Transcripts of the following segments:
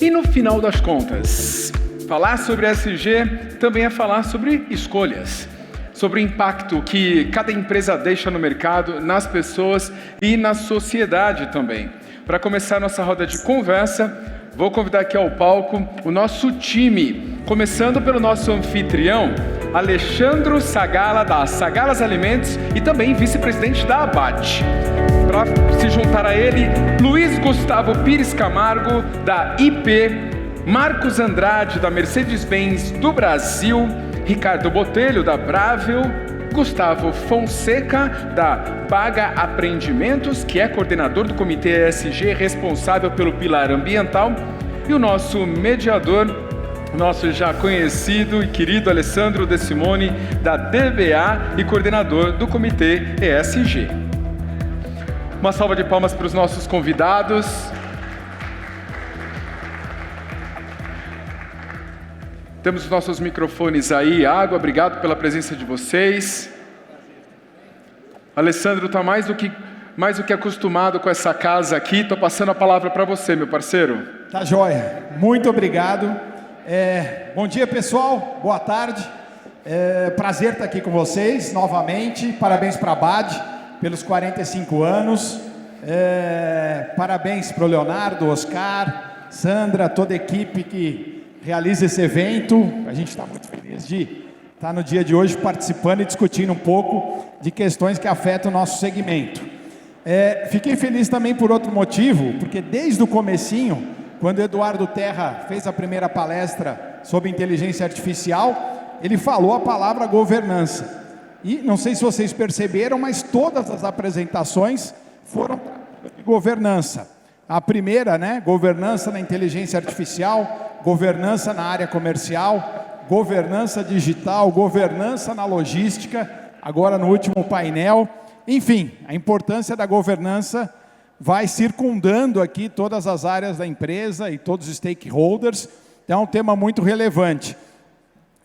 E no final das contas, falar sobre ESG também é falar sobre escolhas, sobre o impacto que cada empresa deixa no mercado, nas pessoas e na sociedade também. Para começar nossa roda de conversa, vou convidar aqui ao palco o nosso time, começando pelo nosso anfitrião, Alexandro Sagala, da Sagalas Alimentos e também vice-presidente da Abate. Para se juntar a ele, Luiz Gustavo Pires Camargo, da IP, Marcos Andrade, da Mercedes-Benz do Brasil, Ricardo Botelho, da Bravel, Gustavo Fonseca, da Paga Aprendimentos, que é coordenador do Comitê ESG, responsável pelo pilar ambiental, e o nosso mediador, nosso já conhecido e querido Alessandro De Simone, da DBA e coordenador do Comitê ESG. Uma salva de palmas para os nossos convidados. Temos os nossos microfones aí, água, obrigado pela presença de vocês. Alessandro está mais do que acostumado com essa casa aqui, estou passando a palavra para você, meu parceiro. Tá joia, muito obrigado. Bom dia, pessoal, boa tarde. Prazer estar aqui com vocês novamente, parabéns para a BAD pelos 45 anos. Parabéns para o Leonardo, Oscar, Sandra, toda a equipe que realiza esse evento. A gente está muito feliz de estar no dia de hoje participando e discutindo um pouco de questões que afetam o nosso segmento. Fiquei feliz também por outro motivo, porque desde o comecinho, quando o Eduardo Terra fez a primeira palestra sobre inteligência artificial, ele falou a palavra governança. E não sei se vocês perceberam, mas todas as apresentações foram de governança. A primeira, governança na inteligência artificial, governança na área comercial, governança digital, governança na logística, agora no último painel. Enfim, a importância da governança vai circundando aqui todas as áreas da empresa e todos os stakeholders. Então é um tema muito relevante.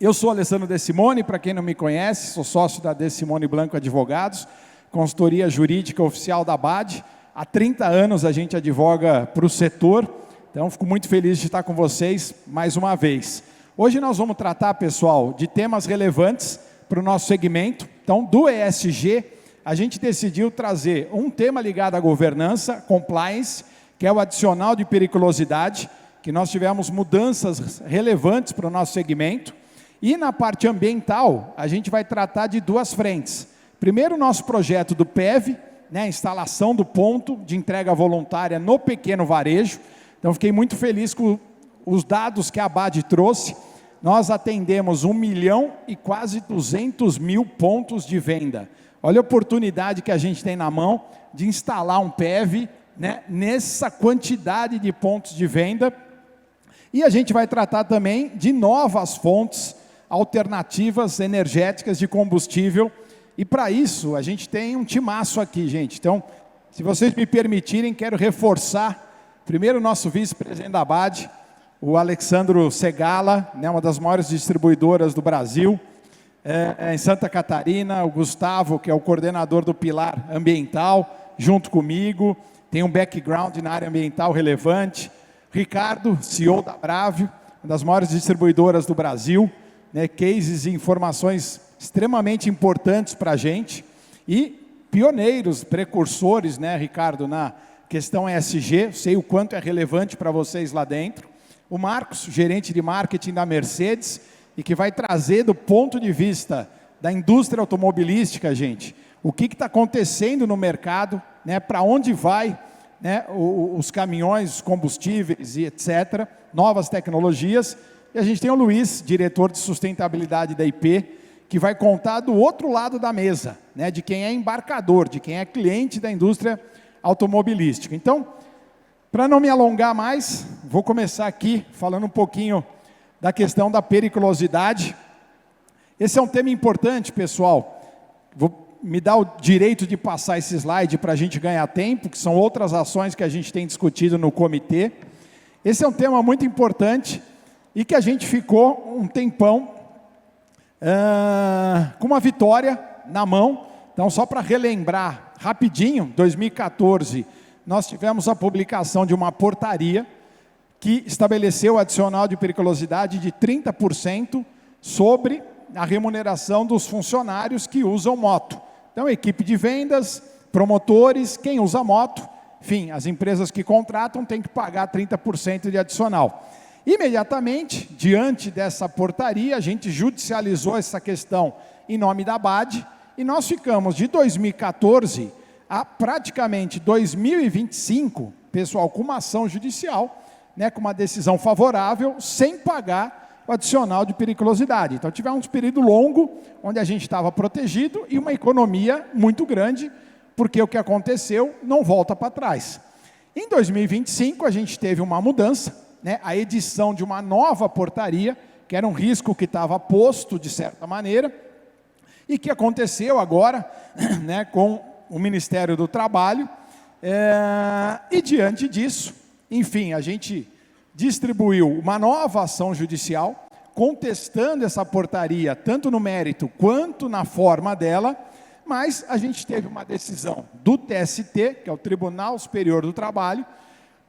Eu sou Alessandro De Simone, para quem não me conhece, sou sócio da De Simone Blanco Advogados, consultoria jurídica oficial da BAD. Há 30 anos a gente advoga para o setor, então fico muito feliz de estar com vocês mais uma vez. Hoje nós vamos tratar, pessoal, de temas relevantes para o nosso segmento. Então, do ESG, a gente decidiu trazer um tema ligado à governança, compliance, que é o adicional de periculosidade, que nós tivemos mudanças relevantes para o nosso segmento. E na parte ambiental, a gente vai tratar de duas frentes. Primeiro, o nosso projeto do PEV, a instalação do ponto de entrega voluntária no pequeno varejo. Então, fiquei muito feliz com os dados que a BAD trouxe. Nós atendemos 1 milhão e quase 200 mil pontos de venda. Olha a oportunidade que a gente tem na mão de instalar um PEV, nessa quantidade de pontos de venda. E a gente vai tratar também de novas fontes alternativas energéticas de combustível. E para isso, a gente tem um timaço aqui, gente. Então, se vocês me permitirem, quero reforçar, primeiro, o nosso vice-presidente da BAD, o Alexandro Segala, uma das maiores distribuidoras do Brasil, em Santa Catarina, o Gustavo, que é o coordenador do pilar ambiental, junto comigo, tem um background na área ambiental relevante. Ricardo, CEO da Bravel, uma das maiores distribuidoras do Brasil, cases e informações extremamente importantes para a gente, e pioneiros, precursores, Ricardo, na questão ESG, sei o quanto é relevante para vocês lá dentro. O Marcos, gerente de marketing da Mercedes, e que vai trazer do ponto de vista da indústria automobilística, gente, o que está acontecendo no mercado, para onde vai os caminhões, os combustíveis e etc., novas tecnologias. E a gente tem o Luiz, diretor de sustentabilidade da IP, que vai contar do outro lado da mesa, de quem é embarcador, de quem é cliente da indústria automobilística. Então, para não me alongar mais, vou começar aqui falando um pouquinho da questão da periculosidade. Esse é um tema importante, pessoal. Vou me dar o direito de passar esse slide para a gente ganhar tempo, que são outras ações que a gente tem discutido no comitê. Esse é um tema muito importante e que a gente ficou um tempão com uma vitória na mão. Então, só para relembrar rapidinho, 2014, nós tivemos a publicação de uma portaria que estabeleceu o adicional de periculosidade de 30% sobre a remuneração dos funcionários que usam moto. Então, equipe de vendas, promotores, quem usa moto, enfim, as empresas que contratam têm que pagar 30% de adicional. Imediatamente, diante dessa portaria, a gente judicializou essa questão em nome da ABAD, e nós ficamos de 2014 a praticamente 2025, pessoal, com uma ação judicial, né, com uma decisão favorável, sem pagar o adicional de periculosidade. Então, tivemos um período longo, onde a gente estava protegido, e uma economia muito grande, porque o que aconteceu não volta para trás. Em 2025, a gente teve uma mudança, né, a edição de uma nova portaria, que era um risco que estava posto, de certa maneira, e que aconteceu agora, né, com o Ministério do Trabalho, e diante disso, enfim, a gente distribuiu uma nova ação judicial, contestando essa portaria, tanto no mérito quanto na forma dela, mas a gente teve uma decisão do TST, que é o Tribunal Superior do Trabalho,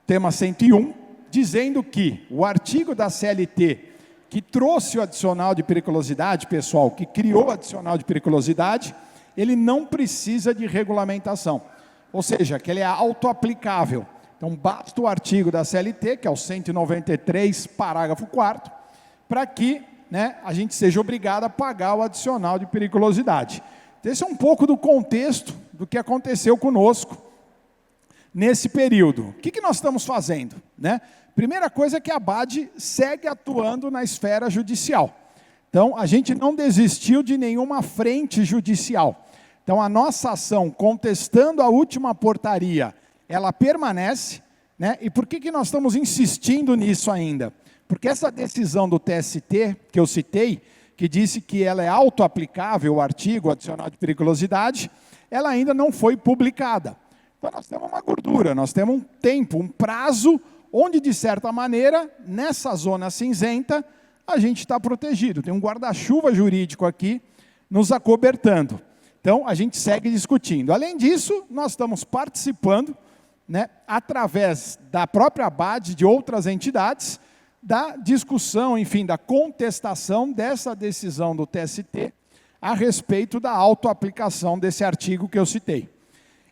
tema 101, dizendo que o artigo da CLT, que trouxe o adicional de periculosidade, pessoal, que criou o adicional de periculosidade, ele não precisa de regulamentação, ou seja, que ele é autoaplicável. Então, basta o artigo da CLT, que é o 193, parágrafo 4º, para que, né, a gente seja obrigado a pagar o adicional de periculosidade. Então, esse é um pouco do contexto do que aconteceu conosco nesse período. O que nós estamos fazendo, né? Primeira coisa é que a ABAD segue atuando na esfera judicial. Então, a gente não desistiu de nenhuma frente judicial. Então, a nossa ação contestando a última portaria, ela permanece, né? E por que nós estamos insistindo nisso ainda? Porque essa decisão do TST, que eu citei, que disse que ela é autoaplicável, o artigo adicional de periculosidade, ela ainda não foi publicada. Então, nós temos uma gordura, nós temos um tempo, um prazo, onde, de certa maneira, nessa zona cinzenta, a gente está protegido. Tem um guarda-chuva jurídico aqui nos acobertando. Então, a gente segue discutindo. Além disso, nós estamos participando, né, através da própria ABAD, de outras entidades, da discussão, enfim, da contestação dessa decisão do TST a respeito da autoaplicação desse artigo que eu citei.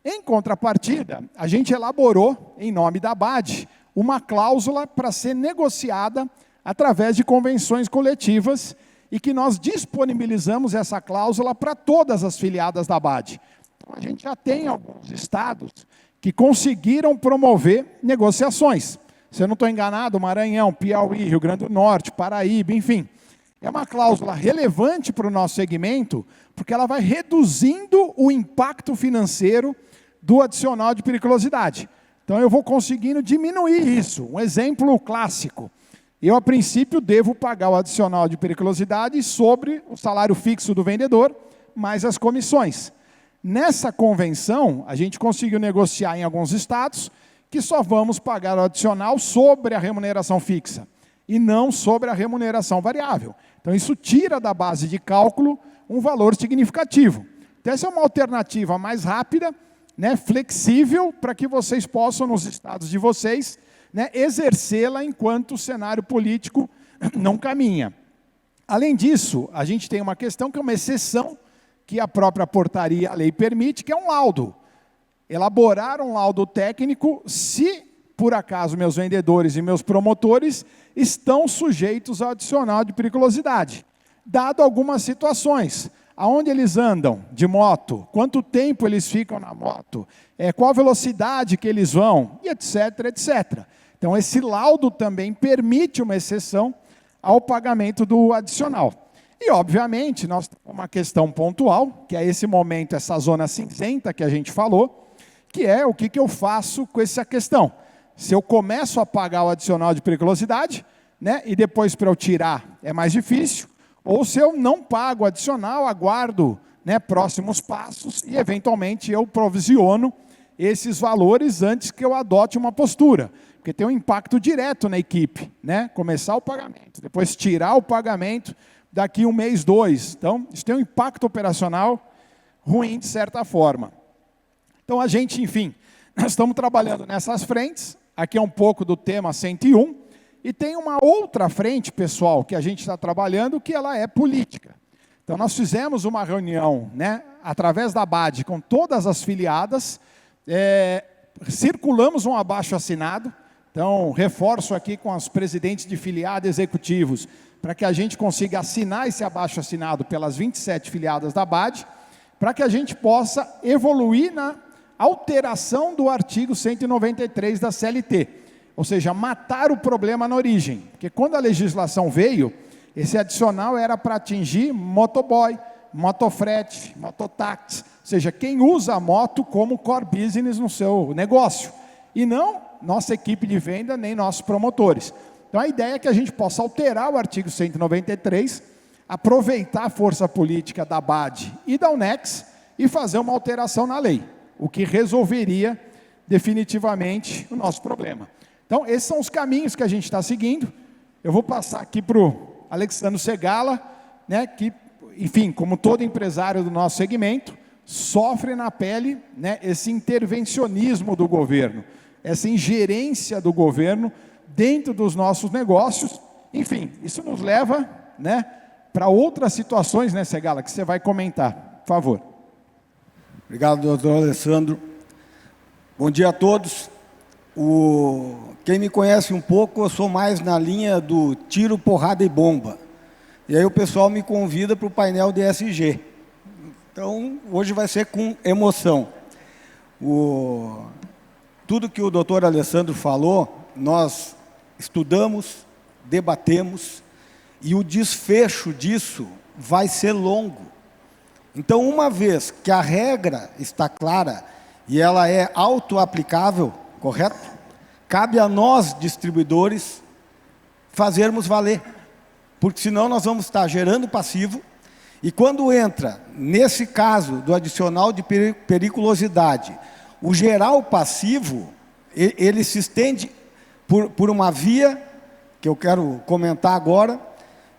Em contrapartida, a gente elaborou, em nome da ABAD, uma cláusula para ser negociada através de convenções coletivas e que nós disponibilizamos essa cláusula para todas as filiadas da ABAD. Então, a gente já tem alguns estados que conseguiram promover negociações. Se eu não estou enganado, Maranhão, Piauí, Rio Grande do Norte, Paraíba, enfim. É uma cláusula relevante para o nosso segmento, porque ela vai reduzindo o impacto financeiro do adicional de periculosidade. Então, eu vou conseguindo diminuir isso. Um exemplo clássico. Eu, a princípio, devo pagar o adicional de periculosidade sobre o salário fixo do vendedor, mais as comissões. Nessa convenção, a gente conseguiu negociar em alguns estados que só vamos pagar o adicional sobre a remuneração fixa e não sobre a remuneração variável. Então, isso tira da base de cálculo um valor significativo. Então, essa é uma alternativa mais rápida, né, flexível, para que vocês possam, nos estados de vocês, né, exercê-la enquanto o cenário político não caminha. Além disso, a gente tem uma questão que é uma exceção que a própria portaria, a lei permite, que é um laudo. Elaborar um laudo técnico se, por acaso, meus vendedores e meus promotores estão sujeitos ao adicional de periculosidade. Dado algumas situações, aonde eles andam de moto, quanto tempo eles ficam na moto, qual a velocidade que eles vão, e etc, etc. Então, esse laudo também permite uma exceção ao pagamento do adicional. E, obviamente, nós temos uma questão pontual, que é esse momento, essa zona cinzenta que a gente falou, que é o que eu faço com essa questão. Se eu começo a pagar o adicional de periculosidade, né, e depois para eu tirar é mais difícil, ou se eu não pago o adicional, aguardo, né, próximos passos e, eventualmente, eu provisiono esses valores antes que eu adote uma postura. Porque tem um impacto direto na equipe, né? Começar o pagamento, depois tirar o pagamento daqui 1 mês, 2. Então, isso tem um impacto operacional ruim, de certa forma. Então, a gente, enfim, nós estamos trabalhando nessas frentes. Aqui é um pouco do tema 101. E tem uma outra frente, pessoal, que a gente está trabalhando, que ela é política. Então, nós fizemos uma reunião, né, através da BAD, com todas as filiadas, circulamos um abaixo-assinado. Então, reforço aqui com os presidentes de filiada executivos, para que a gente consiga assinar esse abaixo-assinado pelas 27 filiadas da BAD, para que a gente possa evoluir na alteração do artigo 193 da CLT, ou seja, matar o problema na origem, porque quando a legislação veio, esse adicional era para atingir motoboy, motofrete, mototáxi, ou seja, quem usa a moto como core business no seu negócio, e não nossa equipe de venda, nem nossos promotores. Então a ideia é que a gente possa alterar o artigo 193, aproveitar a força política da BAD e da UNEX e fazer uma alteração na lei, o que resolveria definitivamente o nosso problema. Então esses são os caminhos que a gente está seguindo. Eu vou passar aqui para o Alexandre Segala, né, que, enfim, como todo empresário do nosso segmento, sofre na pele, né, esse intervencionismo do governo, essa ingerência do governo dentro dos nossos negócios. Enfim, isso nos leva, né, para outras situações, né, Segala, que você vai comentar, por favor. Obrigado, doutor Alessandro. Bom dia a todos. Quem me conhece um pouco, eu sou mais na linha do tiro, porrada e bomba. E aí o pessoal me convida para o painel de ESG. Então, hoje vai ser com emoção. Tudo que o doutor Alessandro falou, nós estudamos, debatemos, e o desfecho disso vai ser longo. Então, uma vez que a regra está clara e ela é auto-aplicável, correto? Cabe a nós, distribuidores, fazermos valer. Porque senão nós vamos estar gerando passivo, e quando entra, nesse caso do adicional de periculosidade, o geral passivo, ele se estende por uma via, que eu quero comentar agora,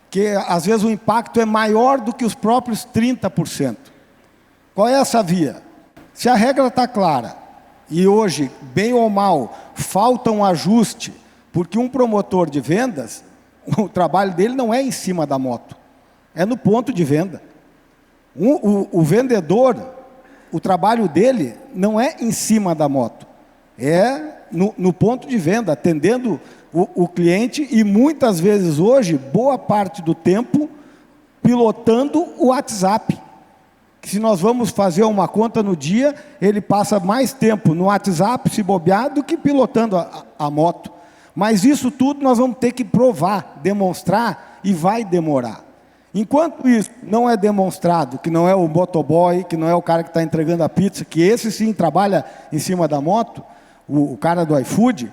que às vezes o impacto é maior do que os próprios 30%. Qual é essa via? Se a regra está clara, e hoje, bem ou mal, falta um ajuste, porque um promotor de vendas, o trabalho dele não é em cima da moto, é no ponto de venda. O vendedor, o trabalho dele não é em cima da moto, é no ponto de venda, atendendo o cliente, e muitas vezes hoje, boa parte do tempo, pilotando o WhatsApp. Se nós vamos fazer uma conta no dia, ele passa mais tempo no WhatsApp, se bobear, do que pilotando a moto. Mas isso tudo nós vamos ter que provar, demonstrar, e vai demorar. Enquanto isso não é demonstrado, que não é o motoboy, que não é o cara que está entregando a pizza, que esse sim trabalha em cima da moto, o cara do iFood,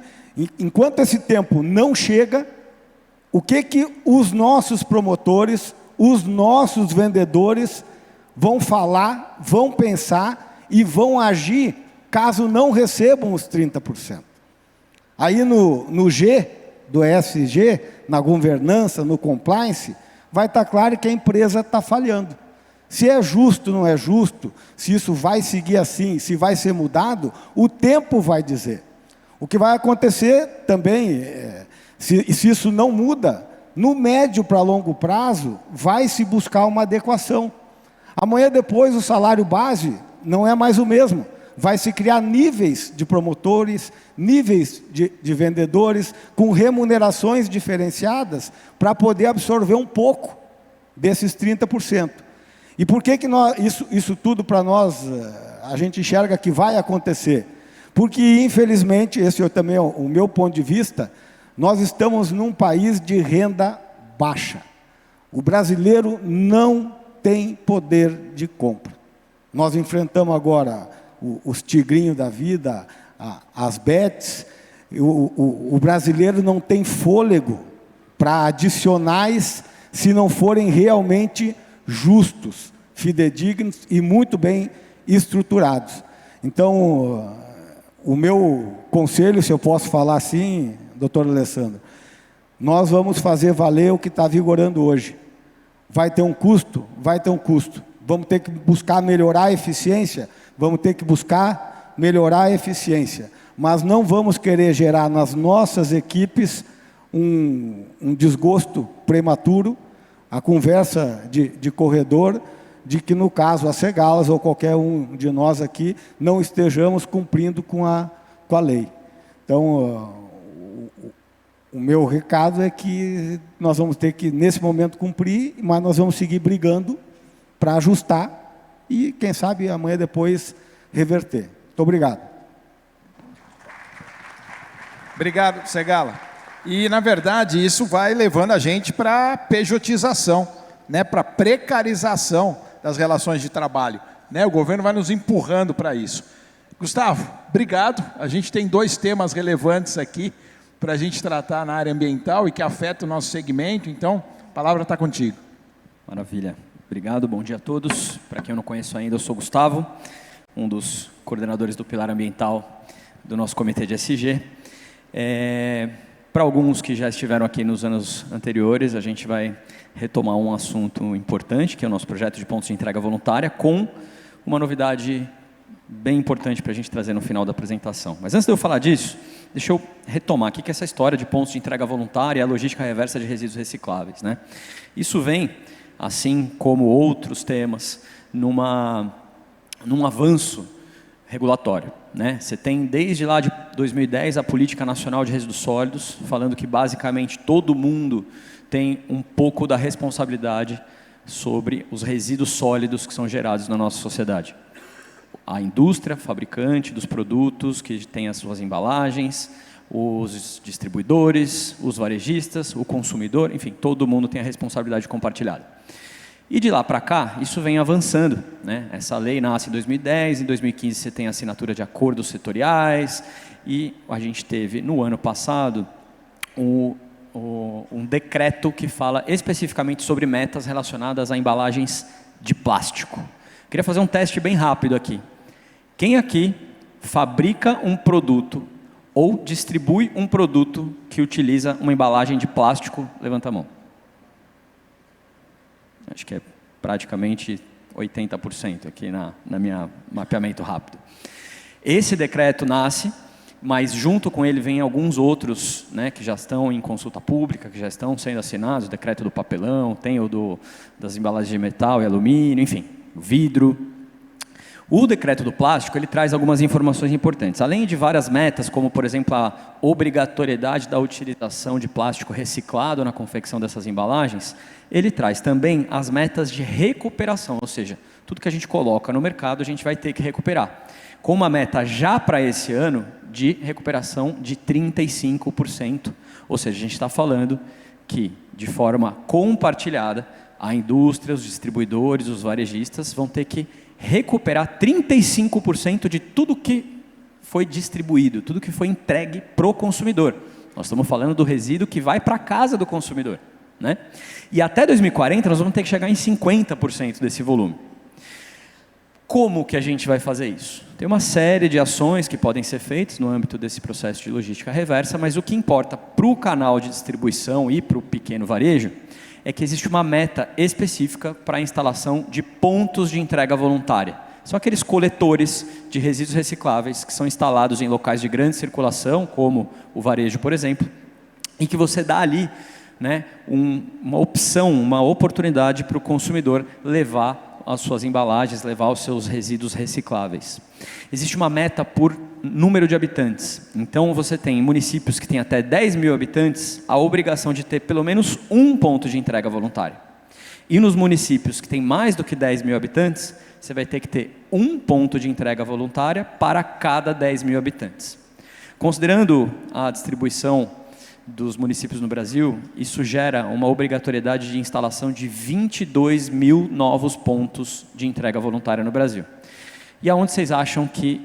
enquanto esse tempo não chega, o que os nossos promotores, os nossos vendedores vão falar, vão pensar e vão agir caso não recebam os 30%. Aí no G do ESG, na governança, no compliance, vai estar claro que a empresa está falhando. Se é justo, não é justo, se isso vai seguir assim, se vai ser mudado, o tempo vai dizer. O que vai acontecer também, se isso não muda, no médio para longo prazo, vai se buscar uma adequação. Amanhã depois o salário base não é mais o mesmo. Vai se criar níveis de promotores, níveis de vendedores, com remunerações diferenciadas, para poder absorver um pouco desses 30%. E por que isso tudo para nós, a gente enxerga que vai acontecer? Porque, infelizmente, esse também é o meu ponto de vista, nós estamos num país de renda baixa. O brasileiro não tem poder de compra. Nós enfrentamos agora os tigrinhos da vida, as bets. O brasileiro não tem fôlego para adicionais se não forem realmente justos, fidedignos e muito bem estruturados. Então, o meu conselho, se eu posso falar assim, doutor Alessandro, nós vamos fazer valer o que está vigorando hoje. Vai ter um custo? Vai ter um custo. Vamos ter que buscar melhorar a eficiência? Vamos ter que buscar melhorar a eficiência. Mas não vamos querer gerar nas nossas equipes um desgosto prematuro, a conversa de corredor, de que, no caso, a Cegalas ou qualquer um de nós aqui, não estejamos cumprindo com a lei. Então, o meu recado é que nós vamos ter que, nesse momento, cumprir, mas nós vamos seguir brigando para ajustar e, quem sabe, amanhã depois reverter. Muito obrigado. Obrigado, Segala. E, na verdade, isso vai levando a gente para a pejotização, né, para a precarização das relações de trabalho. Né? O governo vai nos empurrando para isso. Gustavo, obrigado. A gente tem 2 temas relevantes aqui para a gente tratar na área ambiental e que afetam o nosso segmento. Então, a palavra está contigo. Maravilha. Obrigado, bom dia a todos. Para quem eu não conheço ainda, eu sou Gustavo, um dos coordenadores do Pilar Ambiental do nosso comitê de ESG. Para alguns que já estiveram aqui nos anos anteriores, a gente vai retomar um assunto importante, que é o nosso projeto de pontos de entrega voluntária, com uma novidade bem importante para a gente trazer no final da apresentação. Mas antes de eu falar disso, deixa eu retomar aqui que essa história de pontos de entrega voluntária e a logística reversa de resíduos recicláveis, né? Isso vem, assim como outros temas, num avanço regulatório, né? Você tem desde lá de 2010 a Política Nacional de Resíduos Sólidos, falando que basicamente todo mundo tem um pouco da responsabilidade sobre os resíduos sólidos que são gerados na nossa sociedade. A indústria, fabricante dos produtos que tem as suas embalagens, os distribuidores, os varejistas, o consumidor, enfim, todo mundo tem a responsabilidade compartilhada. E de lá para cá, isso vem avançando, né? Essa lei nasce em 2010, em 2015 você tem a assinatura de acordos setoriais, e a gente teve, no ano passado, um decreto que fala especificamente sobre metas relacionadas a embalagens de plástico. Queria fazer um teste bem rápido aqui. Quem aqui fabrica um produto ou distribui um produto que utiliza uma embalagem de plástico? Levanta a mão. Acho que é praticamente 80% aqui na minha mapeamento rápido. Esse decreto nasce, mas junto com ele vem alguns outros, né, que já estão em consulta pública, que já estão sendo assinados, o decreto do papelão, tem o das embalagens de metal e alumínio, enfim, vidro. O decreto do plástico, ele traz algumas informações importantes. Além de várias metas, como, por exemplo, a obrigatoriedade da utilização de plástico reciclado na confecção dessas embalagens, ele traz também as metas de recuperação, ou seja, tudo que a gente coloca no mercado, a gente vai ter que recuperar. Com uma meta já para esse ano de recuperação de 35%. Ou seja, a gente está falando que, de forma compartilhada, a indústria, os distribuidores, os varejistas vão ter que recuperar 35% de tudo que foi distribuído, tudo que foi entregue para o consumidor. Nós estamos falando do resíduo que vai para a casa do consumidor, né? E até 2040 nós vamos ter que chegar em 50% desse volume. Como que a gente vai fazer isso? Tem uma série de ações que podem ser feitas no âmbito desse processo de logística reversa, mas o que importa para o canal de distribuição e para o pequeno varejo é que existe uma meta específica para a instalação de pontos de entrega voluntária. São aqueles coletores de resíduos recicláveis que são instalados em locais de grande circulação, como o varejo, por exemplo, e que você dá ali, né, uma opção, uma oportunidade para o consumidor levar as suas embalagens, levar os seus resíduos recicláveis. Existe uma meta por número de habitantes. Então, você tem municípios que têm até 10 mil habitantes, a obrigação de ter pelo menos um ponto de entrega voluntária. E nos municípios que têm mais do que 10 mil habitantes, você vai ter que ter um ponto de entrega voluntária para cada 10 mil habitantes. Considerando a distribuição dos municípios no Brasil, isso gera uma obrigatoriedade de instalação de 22 mil novos pontos de entrega voluntária no Brasil. E aonde vocês acham que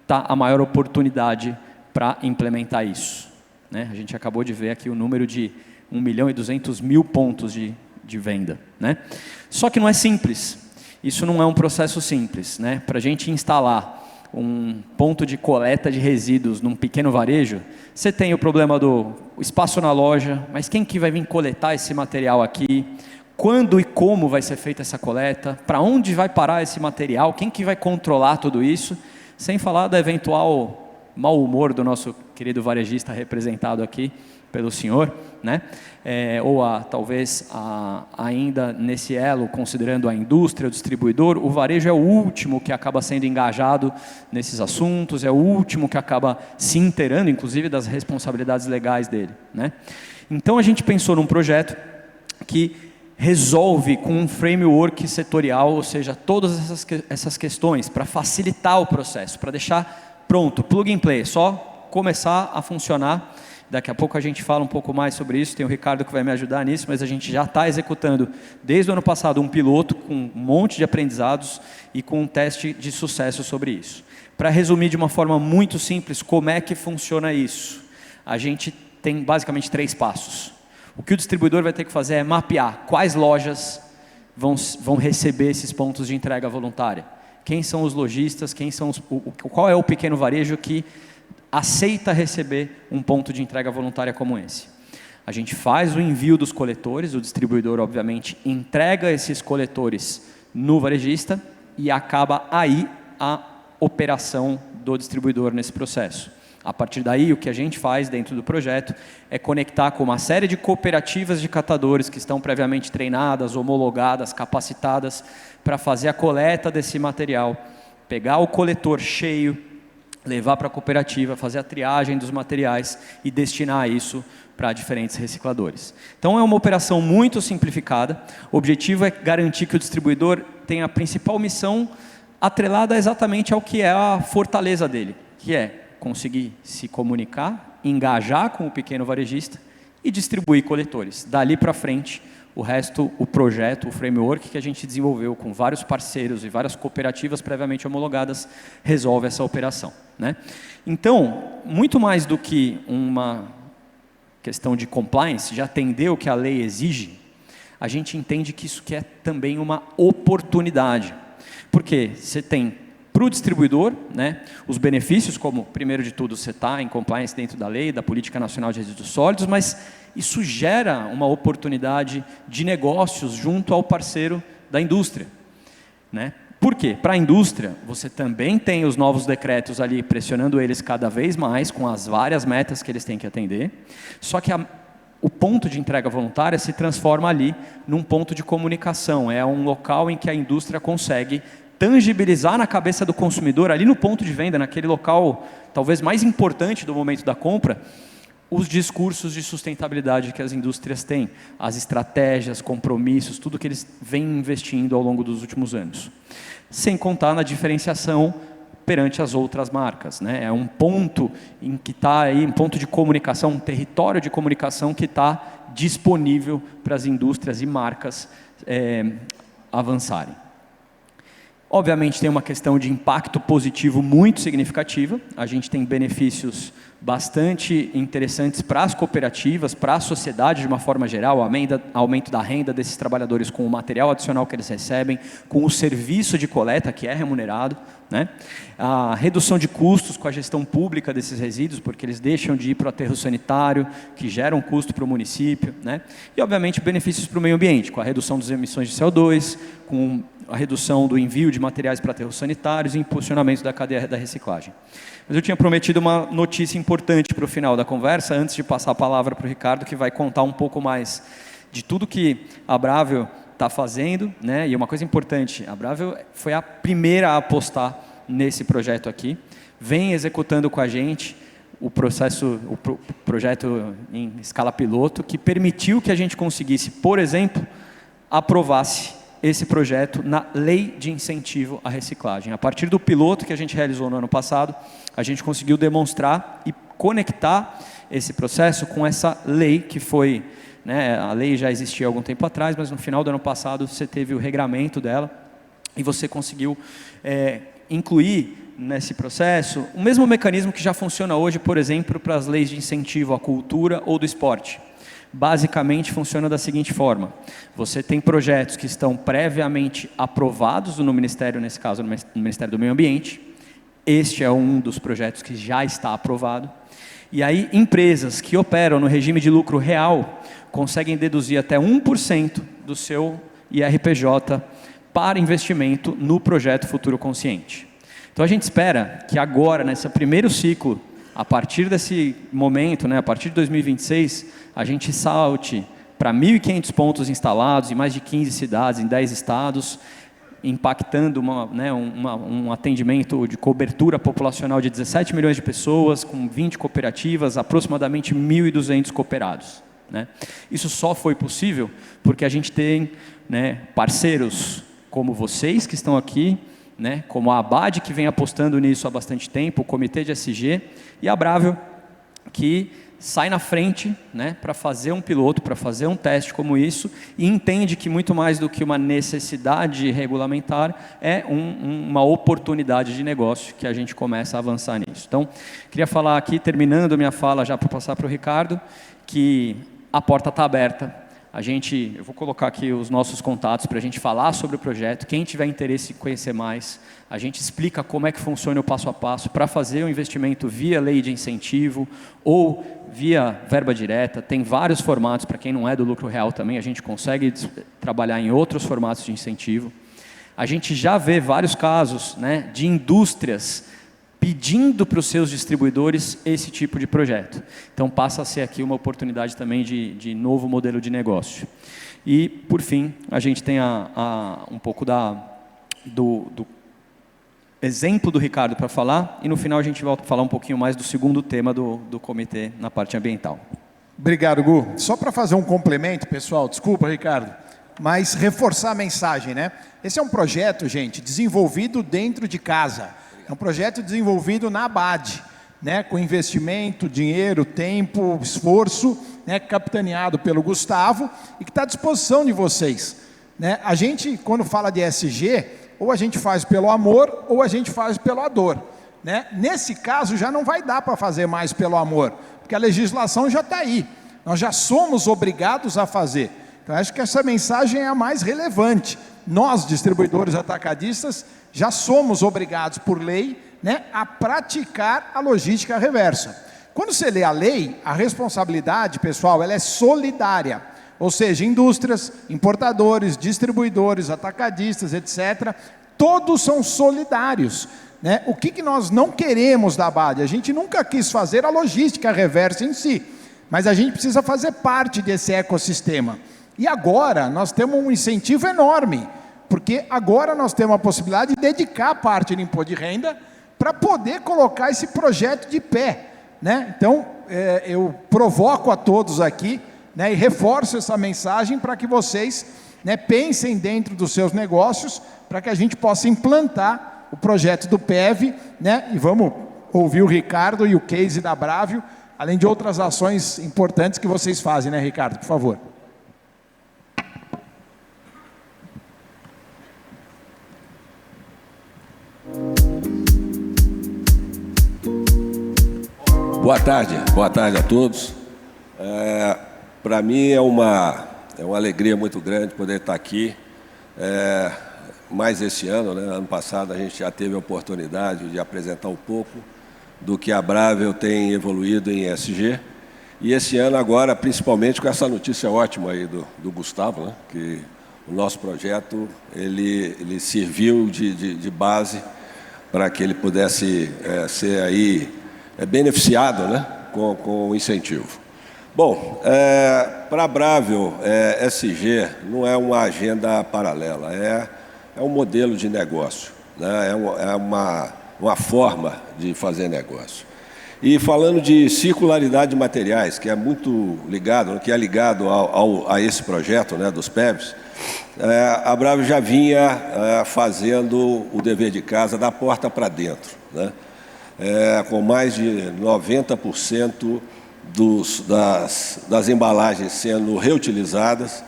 está a maior oportunidade para implementar isso? Né? A gente acabou de ver aqui o número de 1.200.000 pontos de venda. Né? Só que não é simples. Isso não é um processo simples. Né? Para a gente instalar um ponto de coleta de resíduos num pequeno varejo, você tem o problema do espaço na loja, mas quem que vai vir coletar esse material aqui? Quando e como vai ser feita essa coleta? Para onde vai parar esse material? Quem que vai controlar tudo isso? Sem falar do eventual mau humor do nosso querido varejista representado aqui, pelo senhor, né? Ou talvez ainda nesse elo, considerando a indústria, o distribuidor, o varejo é o último que acaba sendo engajado nesses assuntos, é o último que acaba se inteirando, inclusive, das responsabilidades legais dele, né? Então a gente pensou num projeto que resolve com um framework setorial, ou seja, todas essas questões, para facilitar o processo, para deixar pronto, plug and play, só começar a funcionar. Daqui a pouco a gente fala um pouco mais sobre isso, tem o Ricardo que vai me ajudar nisso, mas a gente já está executando desde o ano passado um piloto com um monte de aprendizados e com um teste de sucesso sobre isso. Para resumir de uma forma muito simples, como é que funciona isso? A gente tem basicamente 3 passos. O que o distribuidor vai ter que fazer é mapear quais lojas vão receber esses pontos de entrega voluntária. Quem são os lojistas, qual é o pequeno varejo que aceita receber um ponto de entrega voluntária como esse. A gente faz o envio dos coletores, o distribuidor, obviamente, entrega esses coletores no varejista e acaba aí a operação do distribuidor nesse processo. A partir daí, o que a gente faz dentro do projeto é conectar com uma série de cooperativas de catadores que estão previamente treinadas, homologadas, capacitadas para fazer a coleta desse material, pegar o coletor cheio, levar para a cooperativa, fazer a triagem dos materiais e destinar isso para diferentes recicladores. Então é uma operação muito simplificada. O objetivo é garantir que o distribuidor tenha a principal missão atrelada exatamente ao que é a fortaleza dele, que é conseguir se comunicar, engajar com o pequeno varejista e distribuir coletores. Dali para frente, o resto, o projeto, o framework que a gente desenvolveu com vários parceiros e várias cooperativas previamente homologadas, resolve essa operação, né? Então, muito mais do que uma questão de compliance, de atender o que a lei exige, a gente entende que isso que é também uma oportunidade. Porque você tem para o distribuidor, né, os benefícios, como, primeiro de tudo, você está em compliance dentro da lei, da Política Nacional de Resíduos Sólidos, mas isso gera uma oportunidade de negócios junto ao parceiro da indústria, né? Por quê? Para a indústria, você também tem os novos decretos ali pressionando eles cada vez mais, com as várias metas que eles têm que atender, só que o ponto de entrega voluntária se transforma ali num ponto de comunicação, é um local em que a indústria consegue tangibilizar na cabeça do consumidor, ali no ponto de venda, naquele local talvez mais importante do momento da compra, os discursos de sustentabilidade que as indústrias têm, as estratégias, compromissos, tudo que eles vêm investindo ao longo dos últimos anos. Sem contar na diferenciação perante as outras marcas, né? É um ponto em que está aí, um ponto de comunicação, um território de comunicação que está disponível para as indústrias e marcas avançarem. Obviamente tem uma questão de impacto positivo muito significativa, a gente tem benefícios bastante interessantes para as cooperativas, para a sociedade de uma forma geral, aumento da renda desses trabalhadores com o material adicional que eles recebem, com o serviço de coleta que é remunerado, né? A redução de custos com a gestão pública desses resíduos, porque eles deixam de ir para o aterro sanitário, que gera um custo para o município, né? E obviamente benefícios para o meio ambiente, com a redução das emissões de CO2, com a redução do envio de materiais para aterros sanitários e impulsionamento da cadeia da reciclagem. Mas eu tinha prometido uma notícia importante para o final da conversa, antes de passar a palavra para o Ricardo, que vai contar um pouco mais de tudo que a Brável está fazendo, né? E uma coisa importante, a Brável foi a primeira a apostar nesse projeto aqui, vem executando com a gente o projeto em escala piloto, que permitiu que a gente conseguisse, por exemplo, aprovasse esse projeto na Lei de Incentivo à Reciclagem. A partir do piloto que a gente realizou no ano passado, a gente conseguiu demonstrar e conectar esse processo com essa lei que foi, né, a lei já existia há algum tempo atrás, mas no final do ano passado você teve o regramento dela e você conseguiu incluir nesse processo o mesmo mecanismo que já funciona hoje, por exemplo, para as leis de incentivo à cultura ou do esporte. Basicamente funciona da seguinte forma: você tem projetos que estão previamente aprovados no Ministério, nesse caso no Ministério do Meio Ambiente, este é um dos projetos que já está aprovado, e aí empresas que operam no regime de lucro real conseguem deduzir até 1% do seu IRPJ para investimento no projeto Futuro Consciente. Então a gente espera que agora, nesse primeiro ciclo a partir desse momento, né, a partir de 2026, a gente salte para 1.500 pontos instalados em mais de 15 cidades, em 10 estados, impactando um atendimento de cobertura populacional de 17 milhões de pessoas, com 20 cooperativas, aproximadamente 1.200 cooperados. Né? Isso só foi possível porque a gente tem, né, parceiros como vocês que estão aqui, né, como a Abad, que vem apostando nisso há bastante tempo, o Comitê de ESG, e a Bravio, que sai na frente, né, para fazer um piloto, para fazer um teste como isso, e entende que muito mais do que uma necessidade regulamentar, é uma oportunidade de negócio que a gente começa a avançar nisso. Então, queria falar aqui, terminando a minha fala já para passar para o Ricardo, que a porta está aberta. Eu vou colocar aqui os nossos contatos para a gente falar sobre o projeto. Quem tiver interesse em conhecer mais, a gente explica como é que funciona o passo a passo para fazer o investimento via lei de incentivo ou via verba direta. Tem vários formatos, para quem não é do lucro real também, a gente consegue trabalhar em outros formatos de incentivo. A gente já vê vários casos, né, de indústrias pedindo para os seus distribuidores esse tipo de projeto. Então, passa a ser aqui uma oportunidade também de novo modelo de negócio. E, por fim, a gente tem um pouco do exemplo do Ricardo para falar, e no final a gente volta a falar um pouquinho mais do segundo tema do comitê na parte ambiental. Obrigado, Gu. Só para fazer um complemento, pessoal, desculpa, Ricardo, mas reforçar a mensagem, né? Esse é um projeto, gente, desenvolvido dentro de casa. É um projeto desenvolvido na Abad, né, com investimento, dinheiro, tempo, esforço, né, capitaneado pelo Gustavo e que está à disposição de vocês. Né? A gente, quando fala de ESG, ou a gente faz pelo amor ou a gente faz pela dor. Né? Nesse caso, já não vai dar para fazer mais pelo amor, porque a legislação já está aí. Nós já somos obrigados a fazer. Então, acho que essa mensagem é a mais relevante. Nós, distribuidores atacadistas, já somos obrigados por lei, né, a praticar a logística reversa. Quando você lê a lei, a responsabilidade, pessoal, ela é solidária. Ou seja, indústrias, importadores, distribuidores, atacadistas, etc., todos são solidários. Né? O que nós não queremos da Abad? A gente nunca quis fazer a logística reversa em si, mas a gente precisa fazer parte desse ecossistema. E agora nós temos um incentivo enorme, porque agora nós temos a possibilidade de dedicar parte do imposto de renda para poder colocar esse projeto de pé. Né? Então, eu provoco a todos aqui, né, e reforço essa mensagem para que vocês, né, pensem dentro dos seus negócios, para que a gente possa implantar o projeto do PEV, né, e vamos ouvir o Ricardo e o case da Bravio, além de outras ações importantes que vocês fazem, né, Ricardo, por favor. Boa tarde a todos. Para mim é uma alegria muito grande poder estar aqui, mais esse ano, né? Ano passado a gente já teve a oportunidade de apresentar um pouco do que a Bravio tem evoluído em ESG, e esse ano agora, principalmente com essa notícia ótima aí do Gustavo, né? Que o nosso projeto ele serviu de base para que ele pudesse ser aí beneficiado, né, com o incentivo. Bom, para a Bravio, ESG não é uma agenda paralela, é um modelo de negócio, né, é uma forma de fazer negócio. E falando de circularidade de materiais, que é muito ligado, que é ligado a esse projeto, né, dos PEVs, a Bravio já vinha fazendo o dever de casa da porta para dentro, né? Com mais de 90% das embalagens sendo reutilizadas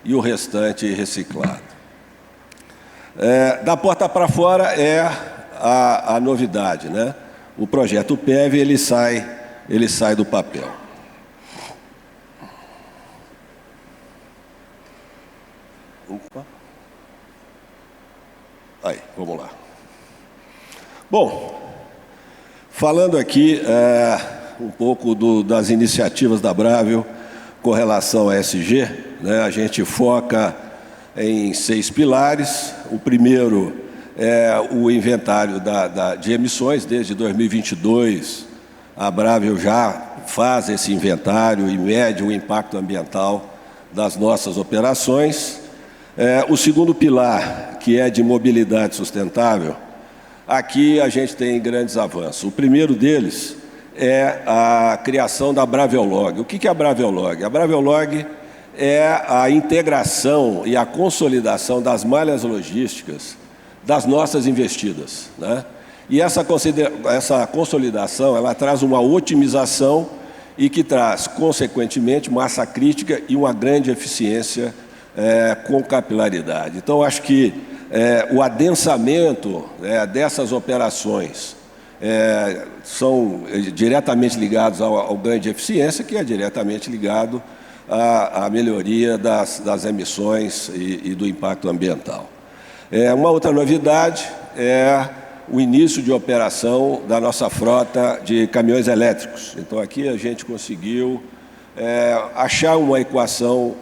e o restante reciclado. Da porta para fora é a novidade, né? O projeto PEV ele sai do papel. Opa. Aí, vamos lá. Bom, falando aqui um pouco das iniciativas da Bravio com relação a ESG, né, a gente foca em 6 pilares. O primeiro é o inventário de emissões. Desde 2022 a Brável já faz esse inventário e mede o impacto ambiental das nossas operações. O segundo pilar, que é de mobilidade sustentável, aqui a gente tem grandes avanços. O primeiro deles é a criação da Braveolog. O que é a Braveolog? A Braveolog é a integração e a consolidação das malhas logísticas das nossas investidas, né? E essa consolidação, ela traz uma otimização e que traz, consequentemente, massa crítica e uma grande eficiência com capilaridade. Então, acho que o adensamento dessas operações são diretamente ligados ao ganho de eficiência, que é diretamente ligado à melhoria das emissões e do impacto ambiental. Uma outra novidade é o início de operação da nossa frota de caminhões elétricos. Então, aqui a gente conseguiu achar uma equação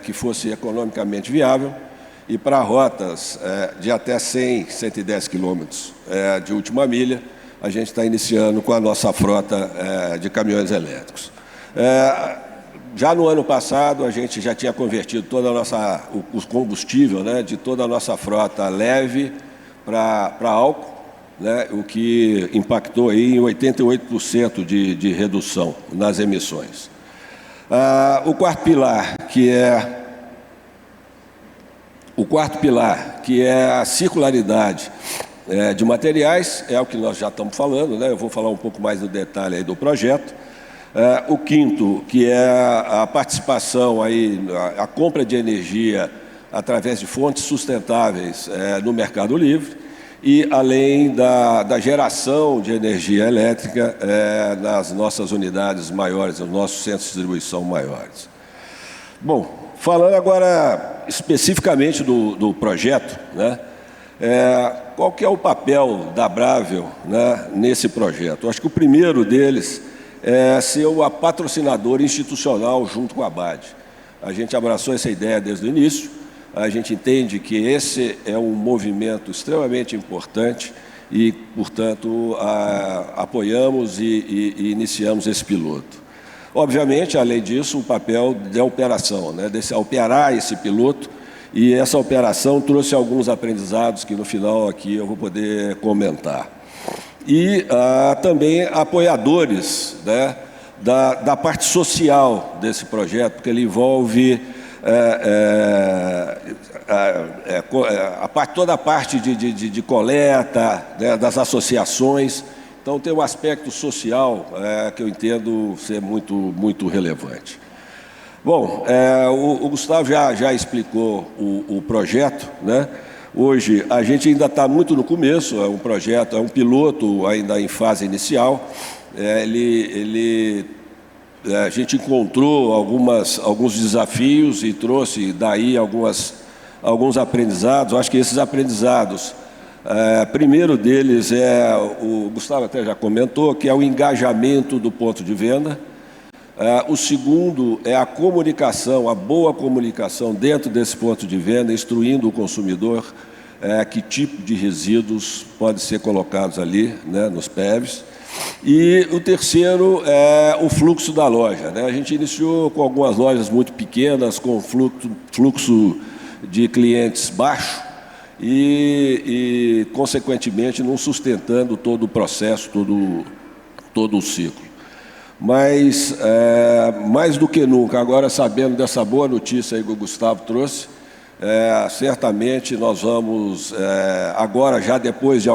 que fosse economicamente viável e para rotas de até 100, 110 quilômetros de última milha, a gente está iniciando com a nossa frota de caminhões elétricos. Já no ano passado, a gente já tinha convertido toda a o combustível, né, de toda a nossa frota leve para álcool, né, o que impactou aí em 88% de redução nas emissões. O quarto pilar, que é a circularidade de materiais, é o que nós já estamos falando, né? Eu vou falar um pouco mais no detalhe aí do projeto. O quinto, que é a participação, aí, a compra de energia através de fontes sustentáveis no Mercado Livre e além da geração de energia elétrica nas nossas unidades maiores, nos nossos centros de distribuição maiores. Bom, falando agora especificamente do projeto, né? Qual que é o papel da Brável, né, nesse projeto? Eu acho que o primeiro deles é ser a patrocinadora institucional junto com a ABAD. A gente abraçou essa ideia desde o início, a gente entende que esse é um movimento extremamente importante e, portanto, apoiamos e iniciamos esse piloto. Obviamente, além disso, o papel de operação, né, de operar esse piloto, e essa operação trouxe alguns aprendizados que no final aqui eu vou poder comentar. E também apoiadores, né, da parte social desse projeto, porque ele envolve toda a parte de coleta, né, das associações. Então tem um aspecto social que eu entendo ser muito, muito relevante. Bom, o Gustavo já explicou o projeto, né? Hoje a gente ainda está muito no começo, é um projeto, é um piloto ainda em fase inicial. A gente encontrou alguns desafios e trouxe daí alguns aprendizados. Acho que esses aprendizados, primeiro deles o Gustavo até já comentou, que é o engajamento do ponto de venda. O segundo é a comunicação, a boa comunicação dentro desse ponto de venda, instruindo o consumidor que tipo de resíduos podem ser colocados ali, né, nos PEVs. E o terceiro é o fluxo da loja, né? A gente iniciou com algumas lojas muito pequenas, com fluxo de clientes baixo e consequentemente, não sustentando todo o processo, todo o ciclo. Mas, mais do que nunca, agora sabendo dessa boa notícia aí que o Gustavo trouxe, certamente nós vamos, agora já depois de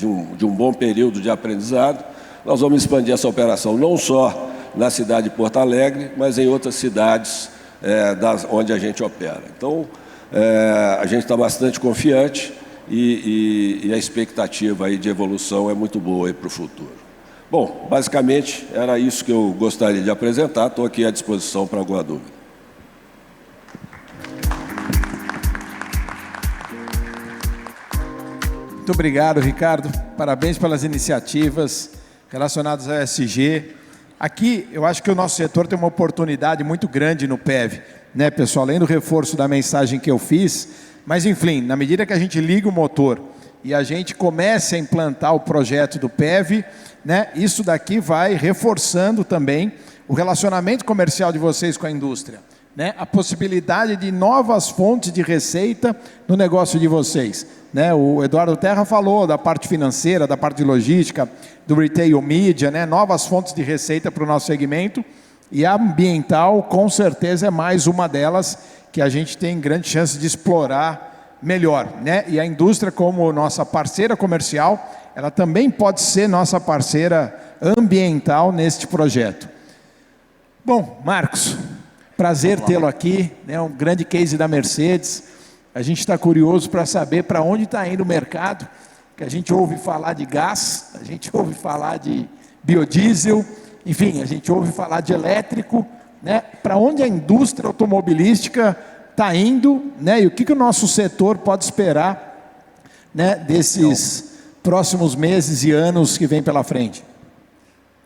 um bom período de aprendizado, nós vamos expandir essa operação não só na cidade de Porto Alegre, mas em outras cidades onde a gente opera. Então, a gente está bastante confiante e a expectativa aí de evolução é muito boa para o futuro. Bom, basicamente era isso que eu gostaria de apresentar. Estou aqui à disposição para alguma dúvida. Muito obrigado, Ricardo. Parabéns pelas iniciativas relacionadas ao ESG. Aqui, eu acho que o nosso setor tem uma oportunidade muito grande no PEV, né, pessoal? Além do reforço da mensagem que eu fiz, mas, enfim, na medida que a gente liga o motor e a gente comece a implantar o projeto do PEV, né, isso daqui vai reforçando também o relacionamento comercial de vocês com a indústria, né, a possibilidade de novas fontes de receita no negócio de vocês, né? O Eduardo Terra falou da parte financeira, da parte de logística, do retail media, né, novas fontes de receita para o nosso segmento, e a ambiental com certeza é mais uma delas que a gente tem grande chance de explorar melhor, né? E a indústria, como nossa parceira comercial, ela também pode ser nossa parceira ambiental neste projeto. Bom, Marcos, prazer tê-lo aqui, né? Um grande case da Mercedes. A gente está curioso para saber para onde está indo o mercado, que a gente ouve falar de gás, a gente ouve falar de biodiesel, enfim, a gente ouve falar de elétrico, né? Para onde a indústria automobilística está indo, né? E o que o nosso setor pode esperar, né, desses próximos meses e anos que vem pela frente?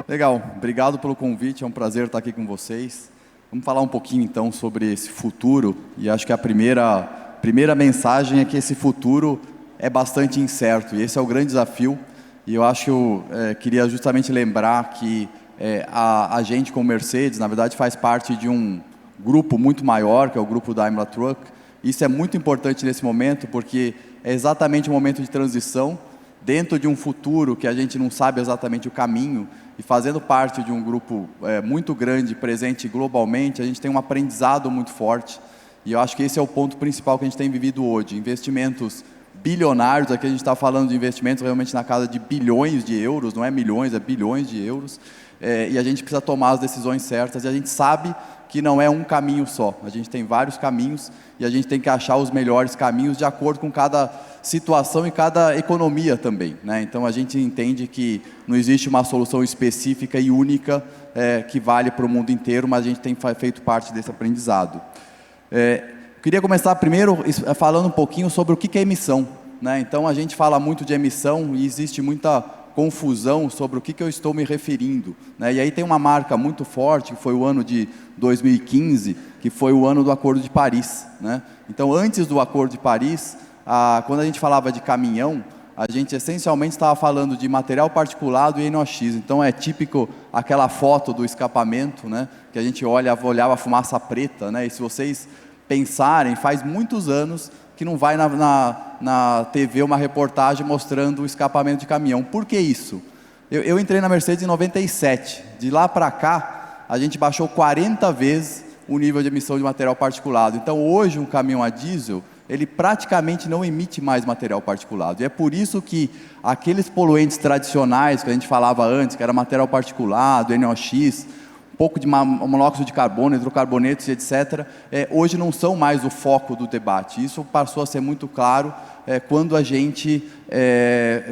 Legal, obrigado pelo convite, é um prazer estar aqui com vocês. Vamos falar um pouquinho então sobre esse futuro, e acho que a primeira mensagem é que esse futuro é bastante incerto, e esse é o grande desafio, e eu acho que eu queria justamente lembrar que a gente como Mercedes, na verdade, faz parte de um grupo muito maior, que é o grupo Daimler Truck. Isso é muito importante nesse momento, porque é exatamente um momento de transição, dentro de um futuro que a gente não sabe exatamente o caminho, e fazendo parte de um grupo muito grande, presente globalmente, a gente tem um aprendizado muito forte, e eu acho que esse é o ponto principal que a gente tem vivido hoje. Investimentos bilionários, aqui a gente está falando de investimentos realmente na casa de bilhões de euros, não é milhões, é bilhões de euros, e a gente precisa tomar as decisões certas, e a gente sabe que não é um caminho só, a gente tem vários caminhos, e a gente tem que achar os melhores caminhos de acordo com cada situação e cada economia também, né? Então a gente entende que não existe uma solução específica e única que vale para o mundo inteiro, mas a gente tem feito parte desse aprendizado. Queria começar primeiro falando um pouquinho sobre o que é emissão, né? Então a gente fala muito de emissão e existe muita confusão sobre o que eu estou me referindo, né? E aí tem uma marca muito forte, que foi o ano de 2015, que foi o ano do Acordo de Paris, né? Então antes do Acordo de Paris, quando a gente falava de caminhão, a gente essencialmente estava falando de material particulado e NOx. Então é típico aquela foto do escapamento, né, que a gente olhava a fumaça preta, né? E se vocês pensarem, faz muitos anos que não vai na TV uma reportagem mostrando o escapamento de caminhão. Por que isso? Eu entrei na Mercedes em 97. De lá para cá, a gente baixou 40 vezes o nível de emissão de material particulado. Então hoje um caminhão a diesel, ele praticamente não emite mais material particulado. E é por isso que aqueles poluentes tradicionais que a gente falava antes, que era material particulado, NOx, um pouco de monóxido de carbono, hidrocarbonetos e etc., hoje não são mais o foco do debate. Isso passou a ser muito claro quando a gente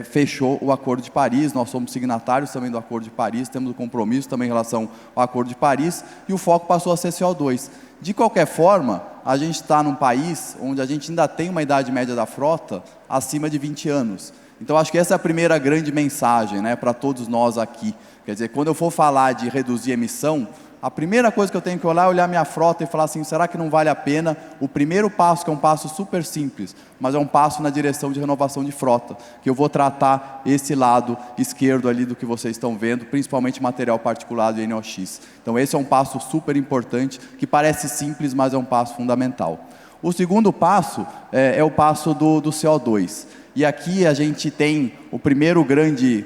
fechou o Acordo de Paris. Nós somos signatários também do Acordo de Paris, temos um compromisso também em relação ao Acordo de Paris, e o foco passou a ser CO2. De qualquer forma, a gente está num país onde a gente ainda tem uma idade média da frota acima de 20 anos. Então, acho que essa é a primeira grande mensagem, né, para todos nós aqui. Quer dizer, quando eu for falar de reduzir emissão, a primeira coisa que eu tenho que olhar minha frota e falar assim, será que não vale a pena? O primeiro passo, que é um passo super simples, mas é um passo na direção de renovação de frota, que eu vou tratar esse lado esquerdo ali do que vocês estão vendo, principalmente material particulado e NOx. Então esse é um passo super importante, que parece simples, mas é um passo fundamental. O segundo passo é o passo do CO2. E aqui a gente tem o primeiro grande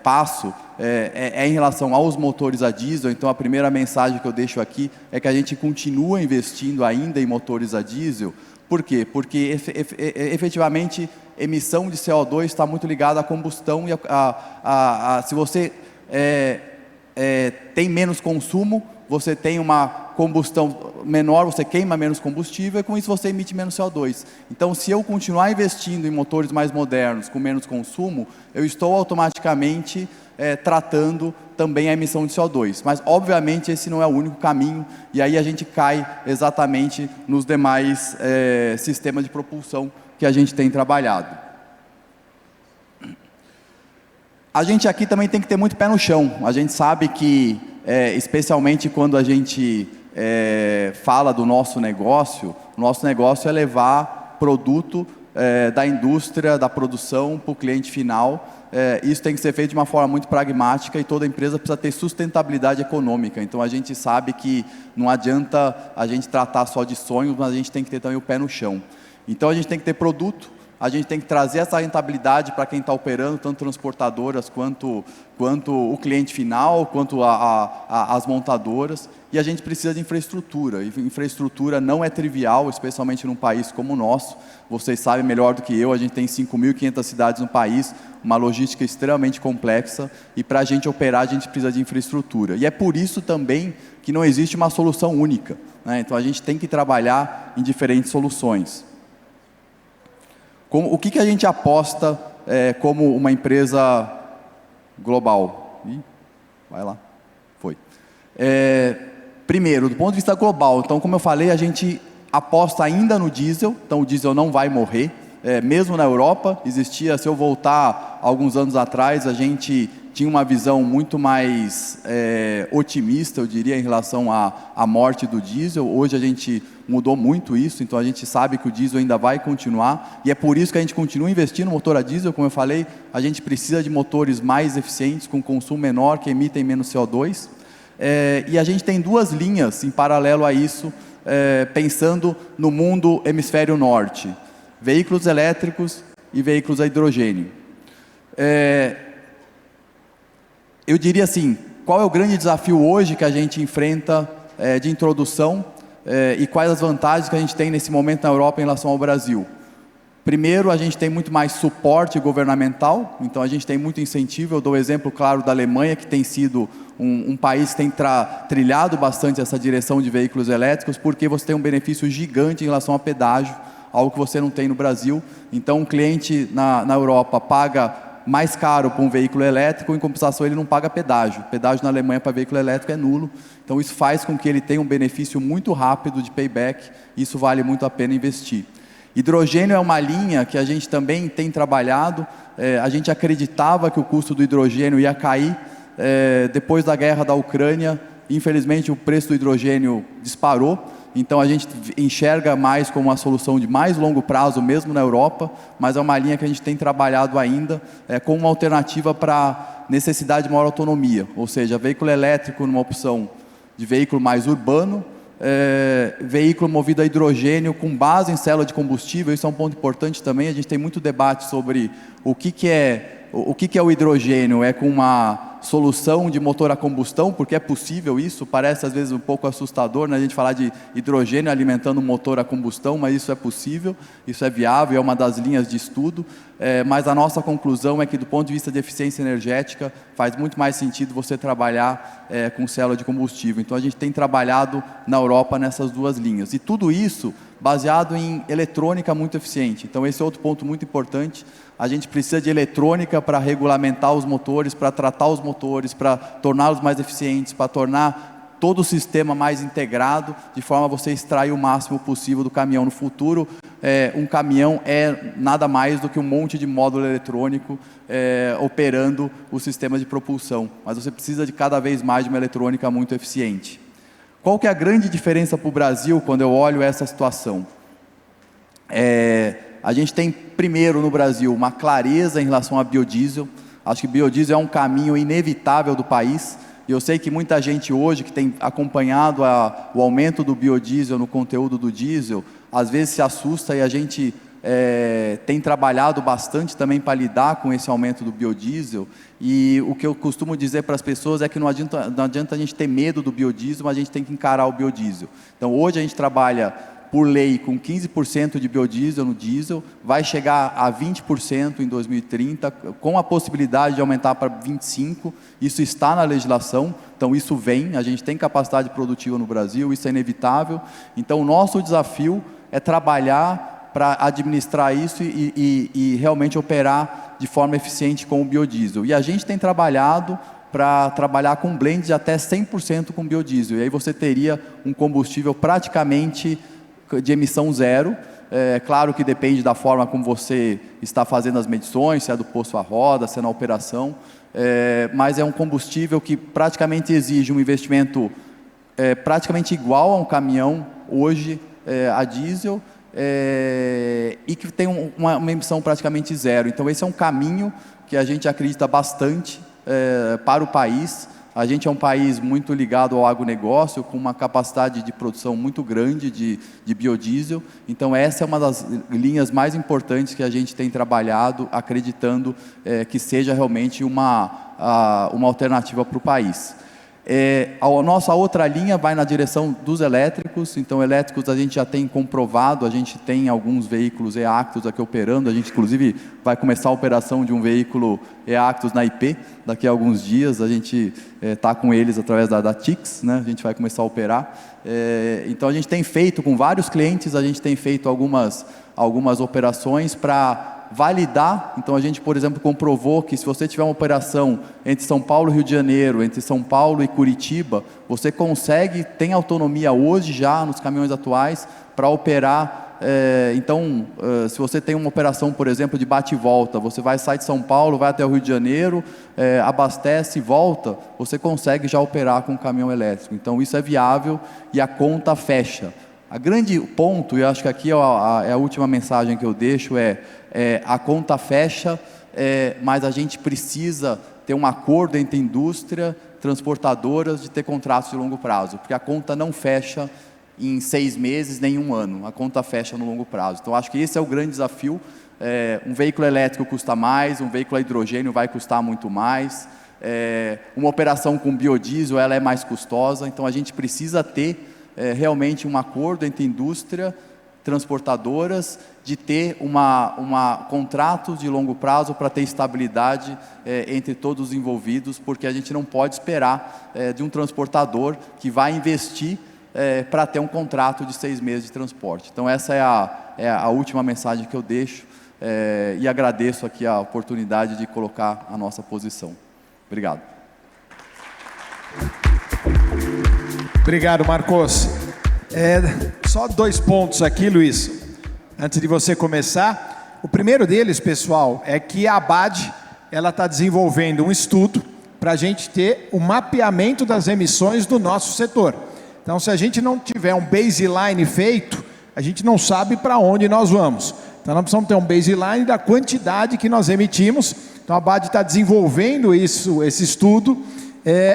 passo em relação aos motores a diesel. Então a primeira mensagem que eu deixo aqui é que a gente continua investindo ainda em motores a diesel. Por quê? Porque efetivamente emissão de CO2 está muito ligada à combustão, e se você tem menos consumo, você tem uma combustão menor, você queima menos combustível, e com isso você emite menos CO2. Então, se eu continuar investindo em motores mais modernos, com menos consumo, eu estou automaticamente tratando também a emissão de CO2. Mas, obviamente, esse não é o único caminho, e aí a gente cai exatamente nos demais sistemas de propulsão que a gente tem trabalhado. A gente aqui também tem que ter muito pé no chão. A gente sabe que, especialmente quando a gente fala do nosso negócio, o nosso negócio é levar produto da indústria, da produção para o cliente final. Isso tem que ser feito de uma forma muito pragmática e toda empresa precisa ter sustentabilidade econômica. Então a gente sabe que não adianta a gente tratar só de sonhos, mas a gente tem que ter também o pé no chão. Então a gente tem que ter produto, a gente tem que trazer essa rentabilidade para quem está operando, tanto transportadoras quanto o cliente final, quanto as montadoras. E a gente precisa de infraestrutura. E infraestrutura não é trivial, especialmente num país como o nosso. Vocês sabem melhor do que eu, a gente tem 5.500 cidades no país, uma logística extremamente complexa. E para a gente operar, a gente precisa de infraestrutura. E é por isso também que não existe uma solução única, né? Então a gente tem que trabalhar em diferentes soluções. O que a gente aposta como uma empresa global? Vai lá. Foi. Primeiro, do ponto de vista global, então, como eu falei, a gente aposta ainda no diesel, então o diesel não vai morrer. Mesmo na Europa, existia, se eu voltar alguns anos atrás, a gente tinha uma visão muito mais otimista, eu diria, em relação à morte do diesel. Hoje a gente mudou muito isso, então a gente sabe que o diesel ainda vai continuar, e é por isso que a gente continua investindo no motor a diesel. Como eu falei, a gente precisa de motores mais eficientes, com consumo menor, que emitem menos CO2, e a gente tem duas linhas em paralelo a isso, pensando no mundo hemisfério norte: veículos elétricos e veículos a hidrogênio. Eu diria assim, qual é o grande desafio hoje que a gente enfrenta de introdução e quais as vantagens que a gente tem nesse momento na Europa em relação ao Brasil? Primeiro, a gente tem muito mais suporte governamental, então a gente tem muito incentivo. Eu dou o exemplo claro da Alemanha, que tem sido um país que tem trilhado bastante essa direção de veículos elétricos, porque você tem um benefício gigante em relação a pedágio, algo que você não tem no Brasil. Então, um cliente na Europa paga mais caro para um veículo elétrico, em compensação ele não paga pedágio. Pedágio na Alemanha para veículo elétrico é nulo. Então isso faz com que ele tenha um benefício muito rápido de payback. Isso vale muito a pena investir. Hidrogênio é uma linha que a gente também tem trabalhado. A gente acreditava que o custo do hidrogênio ia cair. Depois da guerra da Ucrânia, infelizmente o preço do hidrogênio disparou. Então a gente enxerga mais como uma solução de mais longo prazo, mesmo na Europa, mas é uma linha que a gente tem trabalhado ainda como uma alternativa para necessidade de maior autonomia, ou seja, veículo elétrico numa opção de veículo mais urbano, veículo movido a hidrogênio com base em célula de combustível. Isso é um ponto importante também. A gente tem muito debate sobre o que é o hidrogênio. É com uma solução de motor a combustão, porque é possível isso, parece às vezes um pouco assustador, né, a gente falar de hidrogênio alimentando um motor a combustão, mas isso é possível, isso é viável, é uma das linhas de estudo, mas a nossa conclusão é que do ponto de vista de eficiência energética, faz muito mais sentido você trabalhar com célula de combustível. Então a gente tem trabalhado na Europa nessas duas linhas, e tudo isso baseado em eletrônica muito eficiente. Então esse é outro ponto muito importante. A gente precisa de eletrônica para regulamentar os motores, para tratar os motores, para torná-los mais eficientes, para tornar todo o sistema mais integrado, de forma a você extrair o máximo possível do caminhão. No futuro, um caminhão é nada mais do que um monte de módulo eletrônico operando o sistema de propulsão. Mas você precisa de cada vez mais de uma eletrônica muito eficiente. Qual que é a grande diferença para o Brasil quando eu olho essa situação? A gente tem, primeiro, no Brasil, uma clareza em relação a biodiesel. Acho que biodiesel é um caminho inevitável do país. E eu sei que muita gente hoje que tem acompanhado o aumento do biodiesel no conteúdo do diesel, às vezes se assusta, e a gente tem trabalhado bastante também para lidar com esse aumento do biodiesel. E o que eu costumo dizer para as pessoas é que não adianta a gente ter medo do biodiesel, mas a gente tem que encarar o biodiesel. Então hoje a gente trabalha por lei com 15% de biodiesel no diesel, vai chegar a 20% em 2030, com a possibilidade de aumentar para 25%, isso está na legislação, então isso vem, a gente tem capacidade produtiva no Brasil, isso é inevitável. Então o nosso desafio é trabalhar para administrar isso e realmente operar de forma eficiente com o biodiesel. E a gente tem trabalhado para trabalhar com blend de até 100% com biodiesel, e aí você teria um combustível praticamente de emissão zero. Claro que depende da forma como você está fazendo as medições, se é do posto a roda, se é na operação, mas é um combustível que praticamente exige um investimento praticamente igual a um caminhão hoje a diesel, e que tem uma emissão praticamente zero. Então esse é um caminho que a gente acredita bastante para o país. A gente é um país muito ligado ao agronegócio, com uma capacidade de produção muito grande de biodiesel. Então essa é uma das linhas mais importantes que a gente tem trabalhado, acreditando que seja realmente uma alternativa para o país. A nossa outra linha vai na direção dos elétricos. Então elétricos a gente já tem comprovado, a gente tem alguns veículos e-Actus aqui operando, a gente inclusive vai começar a operação de um veículo e-Actus na IP daqui a alguns dias. A gente está com eles através da TIX, né? A gente vai começar a operar. Então a gente tem feito com vários clientes, a gente tem feito algumas operações para validar. Então a gente, por exemplo, comprovou que se você tiver uma operação entre São Paulo e Rio de Janeiro, entre São Paulo e Curitiba, você consegue, tem autonomia hoje já nos caminhões atuais para operar. Então, se você tem uma operação, por exemplo, de bate e volta, você vai sair de São Paulo, vai até o Rio de Janeiro, abastece e volta, você consegue já operar com um caminhão elétrico. Então isso é viável e a conta fecha. A grande ponto, e acho que aqui é a última mensagem que eu deixo, a conta fecha, mas a gente precisa ter um acordo entre indústria, transportadoras, de ter contratos de longo prazo, porque a conta não fecha em 6 meses, nem 1 ano, a conta fecha no longo prazo. Então acho que esse é o grande desafio. Um veículo elétrico custa mais, um veículo a hidrogênio vai custar muito mais, uma operação com biodiesel ela é mais custosa. Então a gente precisa ter realmente um acordo entre indústria, transportadoras, de ter contrato de longo prazo para ter estabilidade entre todos os envolvidos, porque a gente não pode esperar de um transportador que vai investir para ter um contrato de 6 meses de transporte. Então essa é a última mensagem que eu deixo, e agradeço aqui a oportunidade de colocar a nossa posição. Obrigado. Obrigado, Marcos. Só 2 pontos aqui, Luiz, antes de você começar. O primeiro deles, pessoal, é que a ABAD está desenvolvendo um estudo para a gente ter o mapeamento das emissões do nosso setor. Então, se a gente não tiver um baseline feito, a gente não sabe para onde nós vamos. Então, nós precisamos ter um baseline da quantidade que nós emitimos. Então, a ABAD está desenvolvendo esse estudo.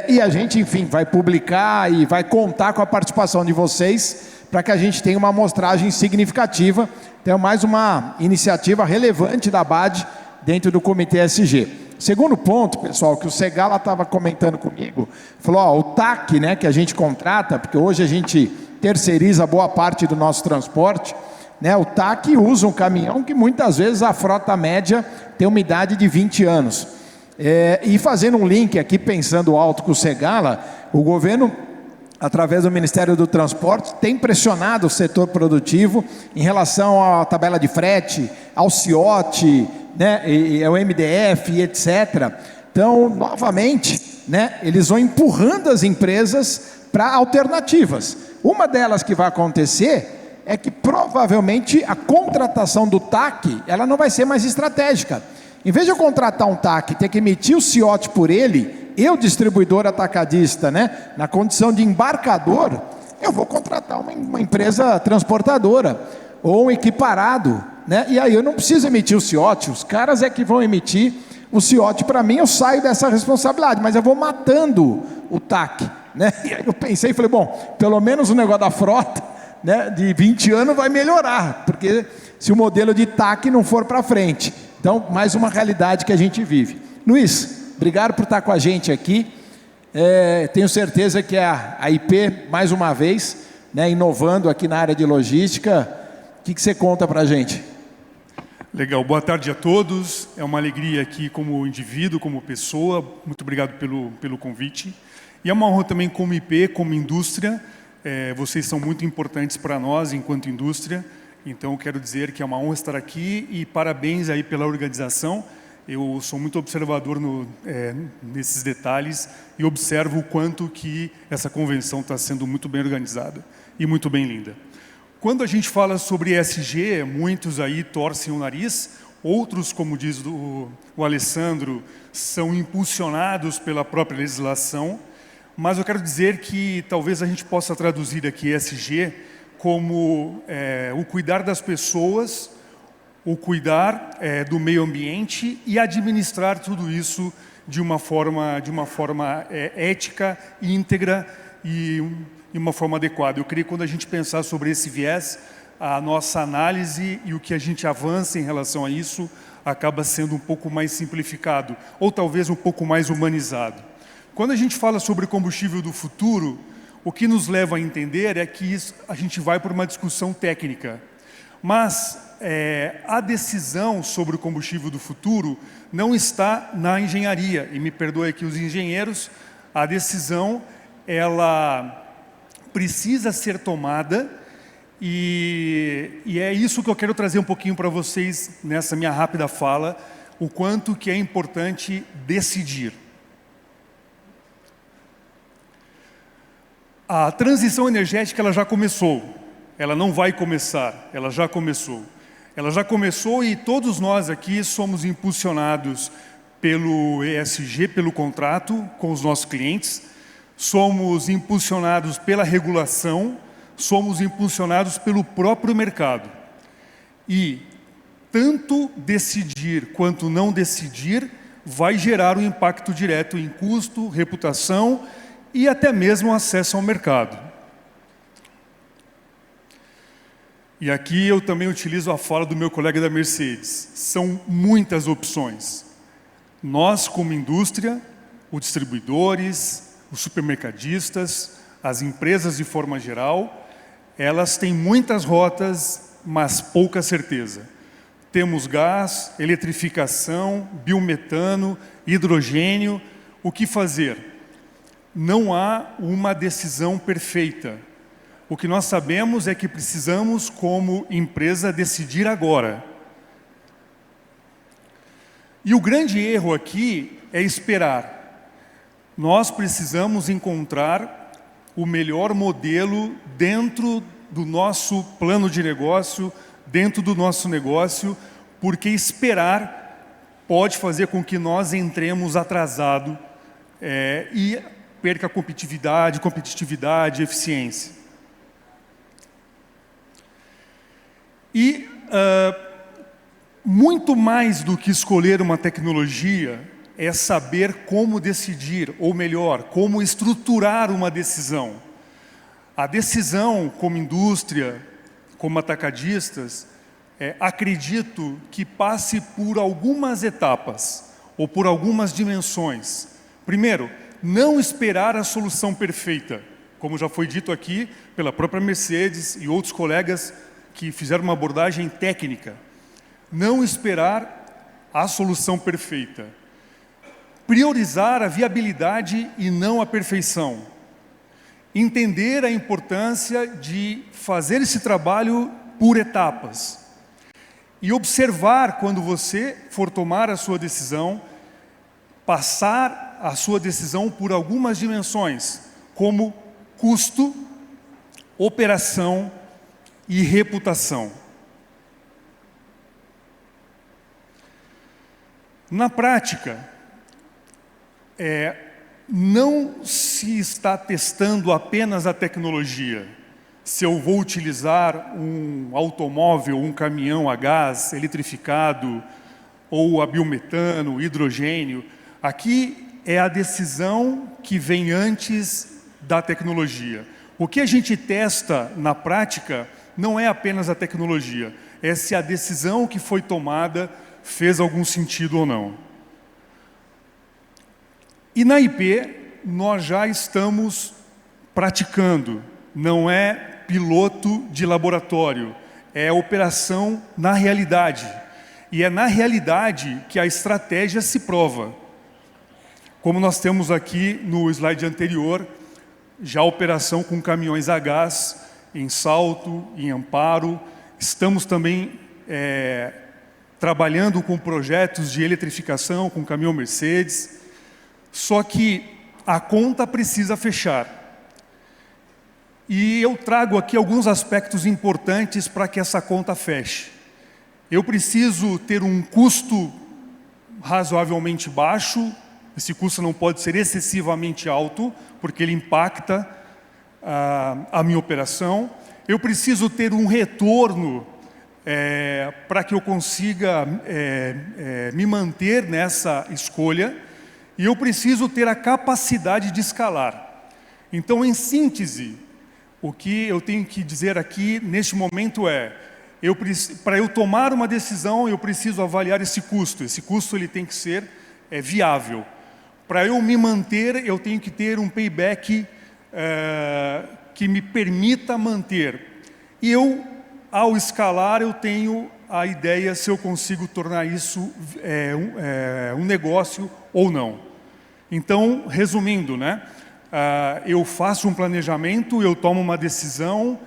E a gente, enfim, vai publicar e vai contar com a participação de vocês para que a gente tenha uma amostragem significativa. Então, mais uma iniciativa relevante da ABAD dentro do Comitê SG. Segundo ponto, pessoal, que o Segala estava comentando comigo, falou, o TAC, né, que a gente contrata, porque hoje a gente terceiriza boa parte do nosso transporte, né, o TAC usa um caminhão que muitas vezes a frota média tem uma idade de 20 anos. E fazendo um link aqui, pensando alto com o Segala, o governo, através do Ministério do Transporte, tem pressionado o setor produtivo em relação à tabela de frete, ao CIOT, né, e ao MDF, etc. Então, novamente, né, eles vão empurrando as empresas para alternativas. Uma delas que vai acontecer é que provavelmente a contratação do TAC ela não vai ser mais estratégica. Em vez de eu contratar um TAC e ter que emitir o CIOT por ele, eu, distribuidor atacadista, né, na condição de embarcador, eu vou contratar uma empresa transportadora ou um equiparado, né, e aí eu não preciso emitir o CIOT, os caras é que vão emitir o CIOT para mim, eu saio dessa responsabilidade, mas eu vou matando o TAC, né? E aí eu pensei e falei, bom, pelo menos o negócio da frota, né, de 20 anos vai melhorar, porque se o modelo de TAC não for para frente. Então, mais uma realidade que a gente vive. Luiz, obrigado por estar com a gente aqui. Tenho certeza que a IP, mais uma vez, né, inovando aqui na área de logística. O que você conta para a gente? Legal, boa tarde a todos. É uma alegria aqui como indivíduo, como pessoa. Muito obrigado pelo convite. E é uma honra também como IP, como indústria. Vocês são muito importantes para nós enquanto indústria. Então, quero dizer que é uma honra estar aqui e parabéns aí pela organização. Eu sou muito observador nesses detalhes e observo o quanto que essa convenção está sendo muito bem organizada e muito bem linda. Quando a gente fala sobre ESG, muitos aí torcem o nariz, outros, como diz o Alessandro, são impulsionados pela própria legislação, mas eu quero dizer que talvez a gente possa traduzir aqui ESG como o cuidar das pessoas, o cuidar do meio ambiente e administrar tudo isso de uma forma ética, íntegra e uma forma adequada. Eu creio que quando a gente pensar sobre esse viés, a nossa análise e o que a gente avança em relação a isso acaba sendo um pouco mais simplificado, ou talvez um pouco mais humanizado. Quando a gente fala sobre combustível do futuro, o que nos leva a entender é que a gente vai por uma discussão técnica. Mas a decisão sobre o combustível do futuro não está na engenharia. E me perdoe aqui os engenheiros, a decisão ela precisa ser tomada e é isso que eu quero trazer um pouquinho para vocês nessa minha rápida fala, o quanto que é importante decidir. A transição energética ela já começou, ela não vai começar, ela já começou. Ela já começou e todos nós aqui somos impulsionados pelo ESG, pelo contrato com os nossos clientes, somos impulsionados pela regulação, somos impulsionados pelo próprio mercado. E tanto decidir quanto não decidir vai gerar um impacto direto em custo, reputação e até mesmo acesso ao mercado. E aqui eu também utilizo a fala do meu colega da Mercedes. São muitas opções. Nós, como indústria, os distribuidores, os supermercadistas, as empresas de forma geral, elas têm muitas rotas, mas pouca certeza. Temos gás, eletrificação, biometano, hidrogênio. O que fazer? Não há uma decisão perfeita. O que nós sabemos é que precisamos, como empresa, decidir agora. E o grande erro aqui é esperar. Nós precisamos encontrar o melhor modelo dentro do nosso plano de negócio, dentro do nosso negócio, porque esperar pode fazer com que nós entremos atrasado e perca competitividade, eficiência. E muito mais do que escolher uma tecnologia é saber como decidir, ou melhor, como estruturar uma decisão. A decisão como indústria, como atacadistas, acredito que passe por algumas etapas, ou por algumas dimensões. Primeiro, não esperar a solução perfeita, como já foi dito aqui pela própria Mercedes e outros colegas que fizeram uma abordagem técnica. Não esperar a solução perfeita. Priorizar a viabilidade e não a perfeição. Entender a importância de fazer esse trabalho por etapas. E observar quando você for tomar a sua decisão, passar a sua decisão por algumas dimensões, como custo, operação e reputação. Na prática, não se está testando apenas a tecnologia. Se eu vou utilizar um automóvel, um caminhão a gás eletrificado, ou a biometano, hidrogênio, aqui é a decisão que vem antes da tecnologia. O que a gente testa na prática não é apenas a tecnologia, é se a decisão que foi tomada fez algum sentido ou não. E na IP, nós já estamos praticando, não é piloto de laboratório, é operação na realidade. E é na realidade que a estratégia se prova. Como nós temos aqui no slide anterior, já a operação com caminhões a gás em Salto, em Amparo. Estamos também trabalhando com projetos de eletrificação com caminhão Mercedes. Só que a conta precisa fechar. E eu trago aqui alguns aspectos importantes para que essa conta feche. Eu preciso ter um custo razoavelmente baixo. Esse custo não pode ser excessivamente alto, porque ele impacta a minha operação. eu preciso ter um retorno para que eu consiga me manter nessa escolha, e eu preciso ter a capacidade de escalar. Então, em síntese, o que eu tenho que dizer aqui neste momento para eu tomar uma decisão, eu preciso avaliar esse custo. Esse custo ele tem que ser viável. Para eu me manter, eu tenho que ter um payback que me permita manter. E eu, ao escalar, eu tenho a ideia se eu consigo tornar isso um negócio ou não. Então, resumindo, né? Eu faço um planejamento, eu tomo uma decisão,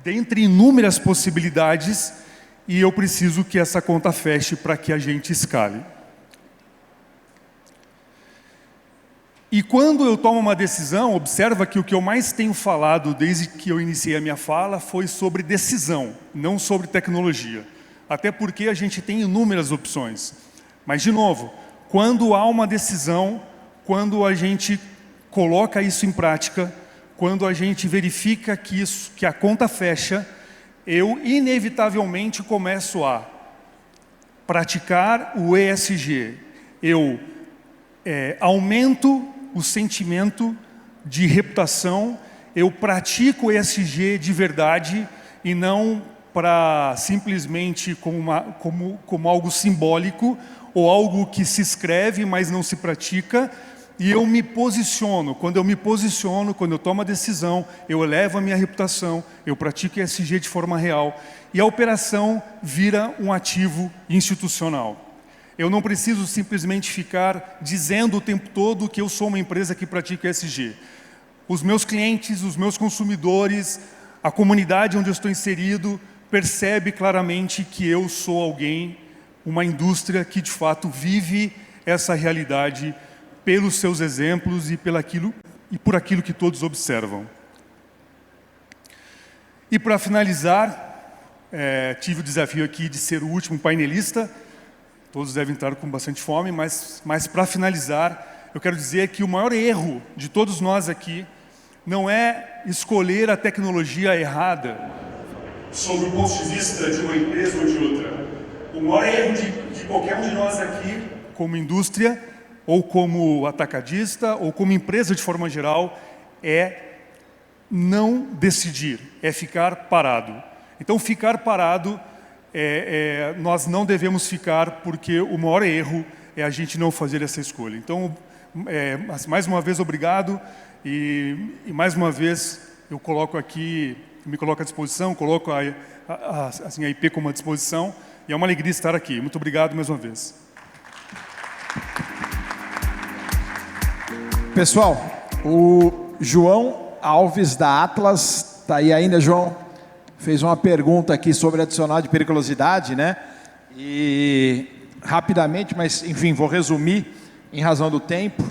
dentre inúmeras possibilidades, e eu preciso que essa conta feche para que a gente escale. E quando eu tomo uma decisão, observa que o que eu mais tenho falado desde que eu iniciei a minha fala foi sobre decisão, não sobre tecnologia. Até porque a gente tem inúmeras opções. Mas, de novo, quando há uma decisão, quando a gente coloca isso em prática, quando a gente verifica que a conta fecha, eu inevitavelmente começo a praticar o ESG. Eu aumento o sentimento de reputação, eu pratico o ESG de verdade e não para simplesmente como algo simbólico ou algo que se escreve, mas não se pratica. E eu me posiciono. Quando eu me posiciono, quando eu tomo a decisão, eu elevo a minha reputação, eu pratico ESG de forma real e a operação vira um ativo institucional. Eu não preciso simplesmente ficar dizendo o tempo todo que eu sou uma empresa que pratica ESG. Os meus clientes, os meus consumidores, a comunidade onde eu estou inserido, percebe claramente que eu sou alguém, uma indústria que de fato vive essa realidade pelos seus exemplos e por aquilo que todos observam. E para finalizar, tive o desafio aqui de ser o último painelista. Todos devem estar com bastante fome, mas para finalizar, eu quero dizer que o maior erro de todos nós aqui não é escolher a tecnologia errada sob o ponto de vista de uma empresa ou de outra. O maior erro de qualquer um de nós aqui, como indústria, ou como atacadista, ou como empresa de forma geral, é não decidir, é ficar parado. Então, ficar parado, nós não devemos ficar, porque o maior erro é a gente não fazer essa escolha. Então, mais uma vez, obrigado, e mais uma vez eu coloco aqui, me coloco à disposição, coloco a IP como à disposição, e é uma alegria estar aqui. Muito obrigado mais uma vez. Pessoal, o João Alves da Atlas, está aí ainda, João? Fez uma pergunta aqui sobre adicional de periculosidade, né? E rapidamente, mas enfim, vou resumir em razão do tempo,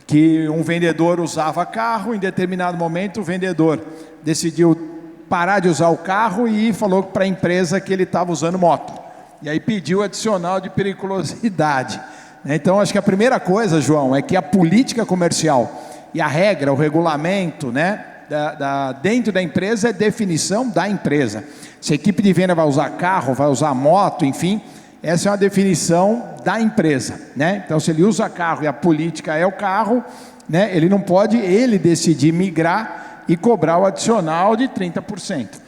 que um vendedor usava carro, em determinado momento o vendedor decidiu parar de usar o carro e falou para a empresa que ele estava usando moto. E aí pediu adicional de periculosidade. Então, acho que a primeira coisa, João, é que a política comercial e a regra, o regulamento, né, dentro da empresa é definição da empresa. Se a equipe de venda vai usar carro, vai usar moto, enfim, essa é uma definição da empresa, né? Então, se ele usa carro e a política é o carro, né, ele não pode decidir migrar e cobrar o adicional de 30%.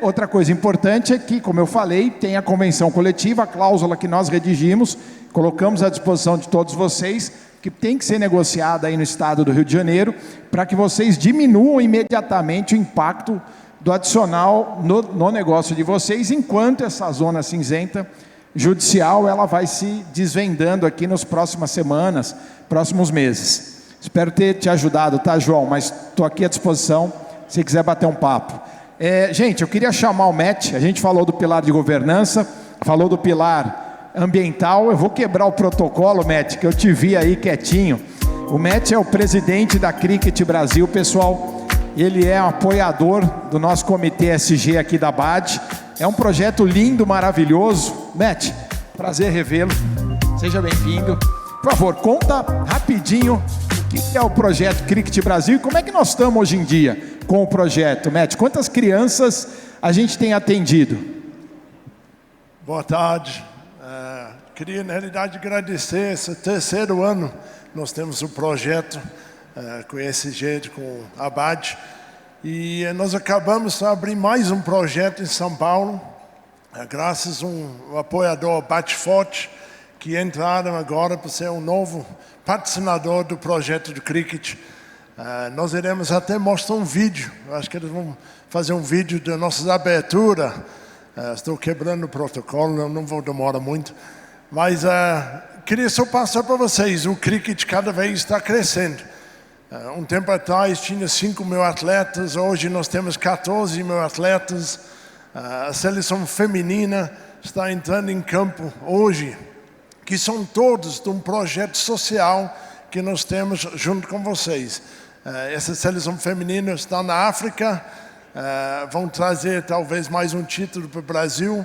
Outra coisa importante é que, como eu falei, tem a convenção coletiva, a cláusula que nós redigimos, colocamos à disposição de todos vocês, que tem que ser negociada aí no estado do Rio de Janeiro, para que vocês diminuam imediatamente o impacto do adicional no negócio de vocês, enquanto essa zona cinzenta judicial ela vai se desvendando aqui nas próximas semanas, próximos meses. Espero ter te ajudado, tá, João? Mas estou aqui à disposição, se quiser bater um papo. Gente, eu queria chamar o Matt. A gente falou do pilar de governança, falou do pilar ambiental. Eu vou quebrar o protocolo, Matt, que eu te vi aí quietinho. O Matt é o presidente da Cricket Brasil, pessoal. Ele é um apoiador do nosso comitê SG aqui da BAD. É um projeto lindo, maravilhoso. Matt, prazer revê-lo. Seja bem-vindo. Por favor, conta rapidinho o que é o projeto Cricket Brasil e como é que nós estamos hoje em dia com o projeto, Matt? Quantas crianças a gente tem atendido? Boa tarde. Queria, na realidade, agradecer esse terceiro ano. Nós temos um projeto com o ESG, com a ABAD, e nós acabamos de abrir mais um projeto em São Paulo, graças a um apoiador, Bate Forte, que entraram agora para ser um novo patrocinador do projeto do Cricket. Nós iremos até mostrar um vídeo, eu acho que eles vão fazer um vídeo da nossa abertura. Estou quebrando o protocolo, não vou demorar muito, mas queria só passar para vocês, o Cricket cada vez está crescendo. Um tempo atrás tinha 5 mil atletas, hoje nós temos 14 mil atletas. A seleção feminina está entrando em campo hoje, que são todos de um projeto social que nós temos junto com vocês. Essa seleção feminina está na África, vão trazer talvez mais um título para o Brasil,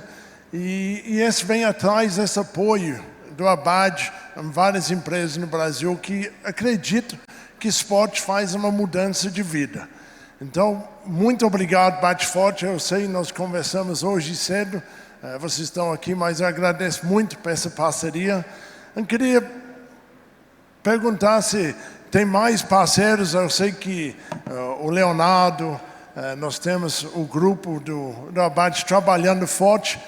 e esse vem atrás desse apoio do ABAD, várias empresas no Brasil que acreditam que esporte faz uma mudança de vida. Então, muito obrigado, Bate Forte. Eu sei, nós conversamos hoje cedo, vocês estão aqui, mas eu agradeço muito por essa parceria. Eu queria perguntar se tem mais parceiros. Eu sei que o Leonardo, nós temos o grupo do ABAD trabalhando forte,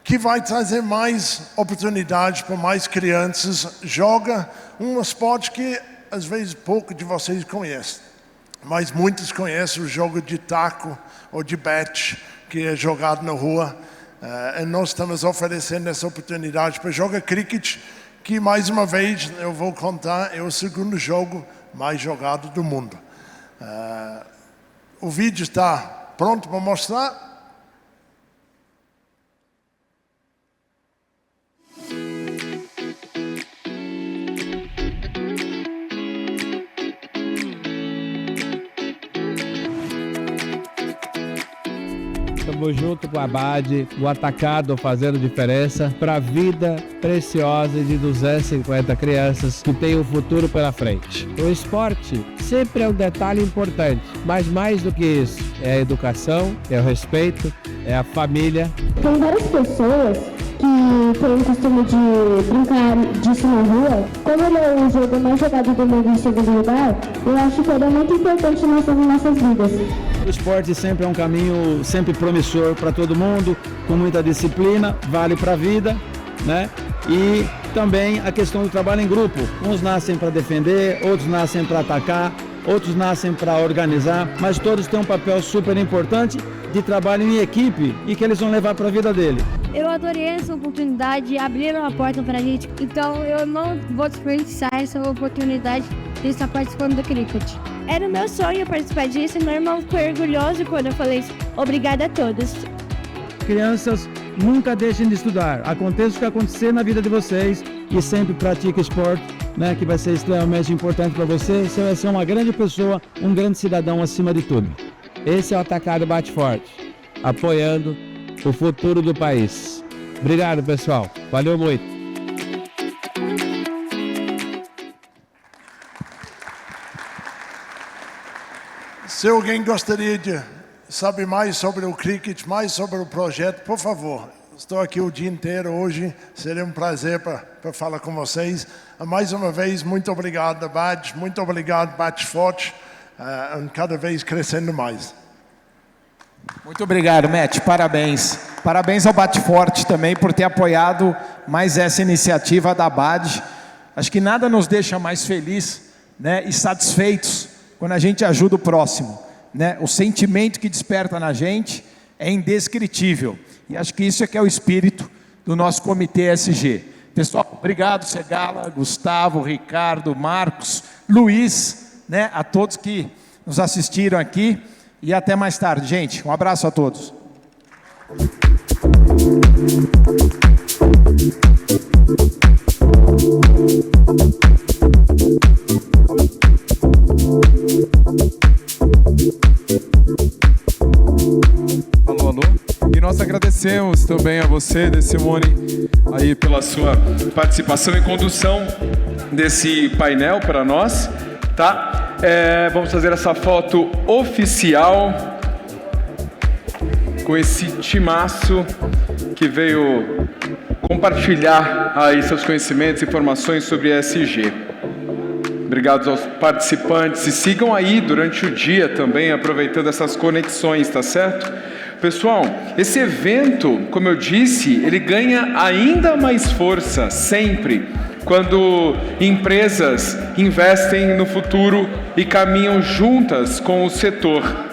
que vai trazer mais oportunidades para mais crianças. Joga um esporte que às vezes pouco de vocês conhecem, mas muitos conhecem o jogo de taco ou de bete, que é jogado na rua. E nós estamos oferecendo essa oportunidade para jogar cricket, que mais uma vez eu vou contar, é o segundo jogo mais jogado do mundo. O vídeo está pronto para mostrar. Estamos junto com a ABAD, o atacado fazendo diferença para a vida preciosa de 250 crianças que têm um futuro pela frente. O esporte sempre é um detalhe importante, mas mais do que isso, é a educação, é o respeito, é a família. Tem várias pessoas que têm o costume de brincar disso na rua. Como ele é o jogo mais jogado do mundo em segundo lugar, eu acho que ele é muito importante nas nossas vidas. O esporte sempre é um caminho sempre promissor para todo mundo, com muita disciplina, vale para a vida, né? E também a questão do trabalho em grupo. Uns nascem para defender, outros nascem para atacar, outros nascem para organizar, mas todos têm um papel super importante de trabalho em equipe e que eles vão levar para a vida dele. Eu adorei essa oportunidade, abriram a porta para a gente, então eu não vou desperdiçar essa oportunidade de estar participando do cricket. Era o meu sonho participar disso e meu irmão ficou orgulhoso quando eu falei isso. Obrigada a todos. Crianças, nunca deixem de estudar. Aconteça o que acontecer na vida de vocês e sempre pratique esporte, né, que vai ser extremamente importante para você. Você vai ser uma grande pessoa, um grande cidadão acima de tudo. Esse é o Atacado Bate Forte, apoiando o futuro do país. Obrigado, pessoal. Valeu muito. Se alguém gostaria de saber mais sobre o cricket, mais sobre o projeto, por favor. Estou aqui o dia inteiro hoje, seria um prazer para falar com vocês. Mais uma vez, muito obrigado, ABAD, muito obrigado, Bate Forte, cada vez crescendo mais. Muito obrigado, Matt, parabéns. Parabéns ao Bate Forte também por ter apoiado mais essa iniciativa da ABAD. Acho que nada nos deixa mais felizes, né, e satisfeitos quando a gente ajuda o próximo, né? O sentimento que desperta na gente é indescritível. E acho que isso é que é o espírito do nosso Comitê ESG. Pessoal, obrigado, Segala, Gustavo, Ricardo, Marcos, Luiz, né? A todos que nos assistiram aqui. E até mais tarde, gente. Um abraço a todos. Alô, alô. E nós agradecemos também a você, Simone, aí pela sua participação e condução desse painel para nós. tá? Vamos fazer essa foto oficial com esse timaço que veio compartilhar aí seus conhecimentos e informações sobre ESG. Obrigado aos participantes e sigam aí durante o dia também, aproveitando essas conexões, tá certo? Pessoal, esse evento, como eu disse, ele ganha ainda mais força sempre quando empresas investem no futuro e caminham juntas com o setor.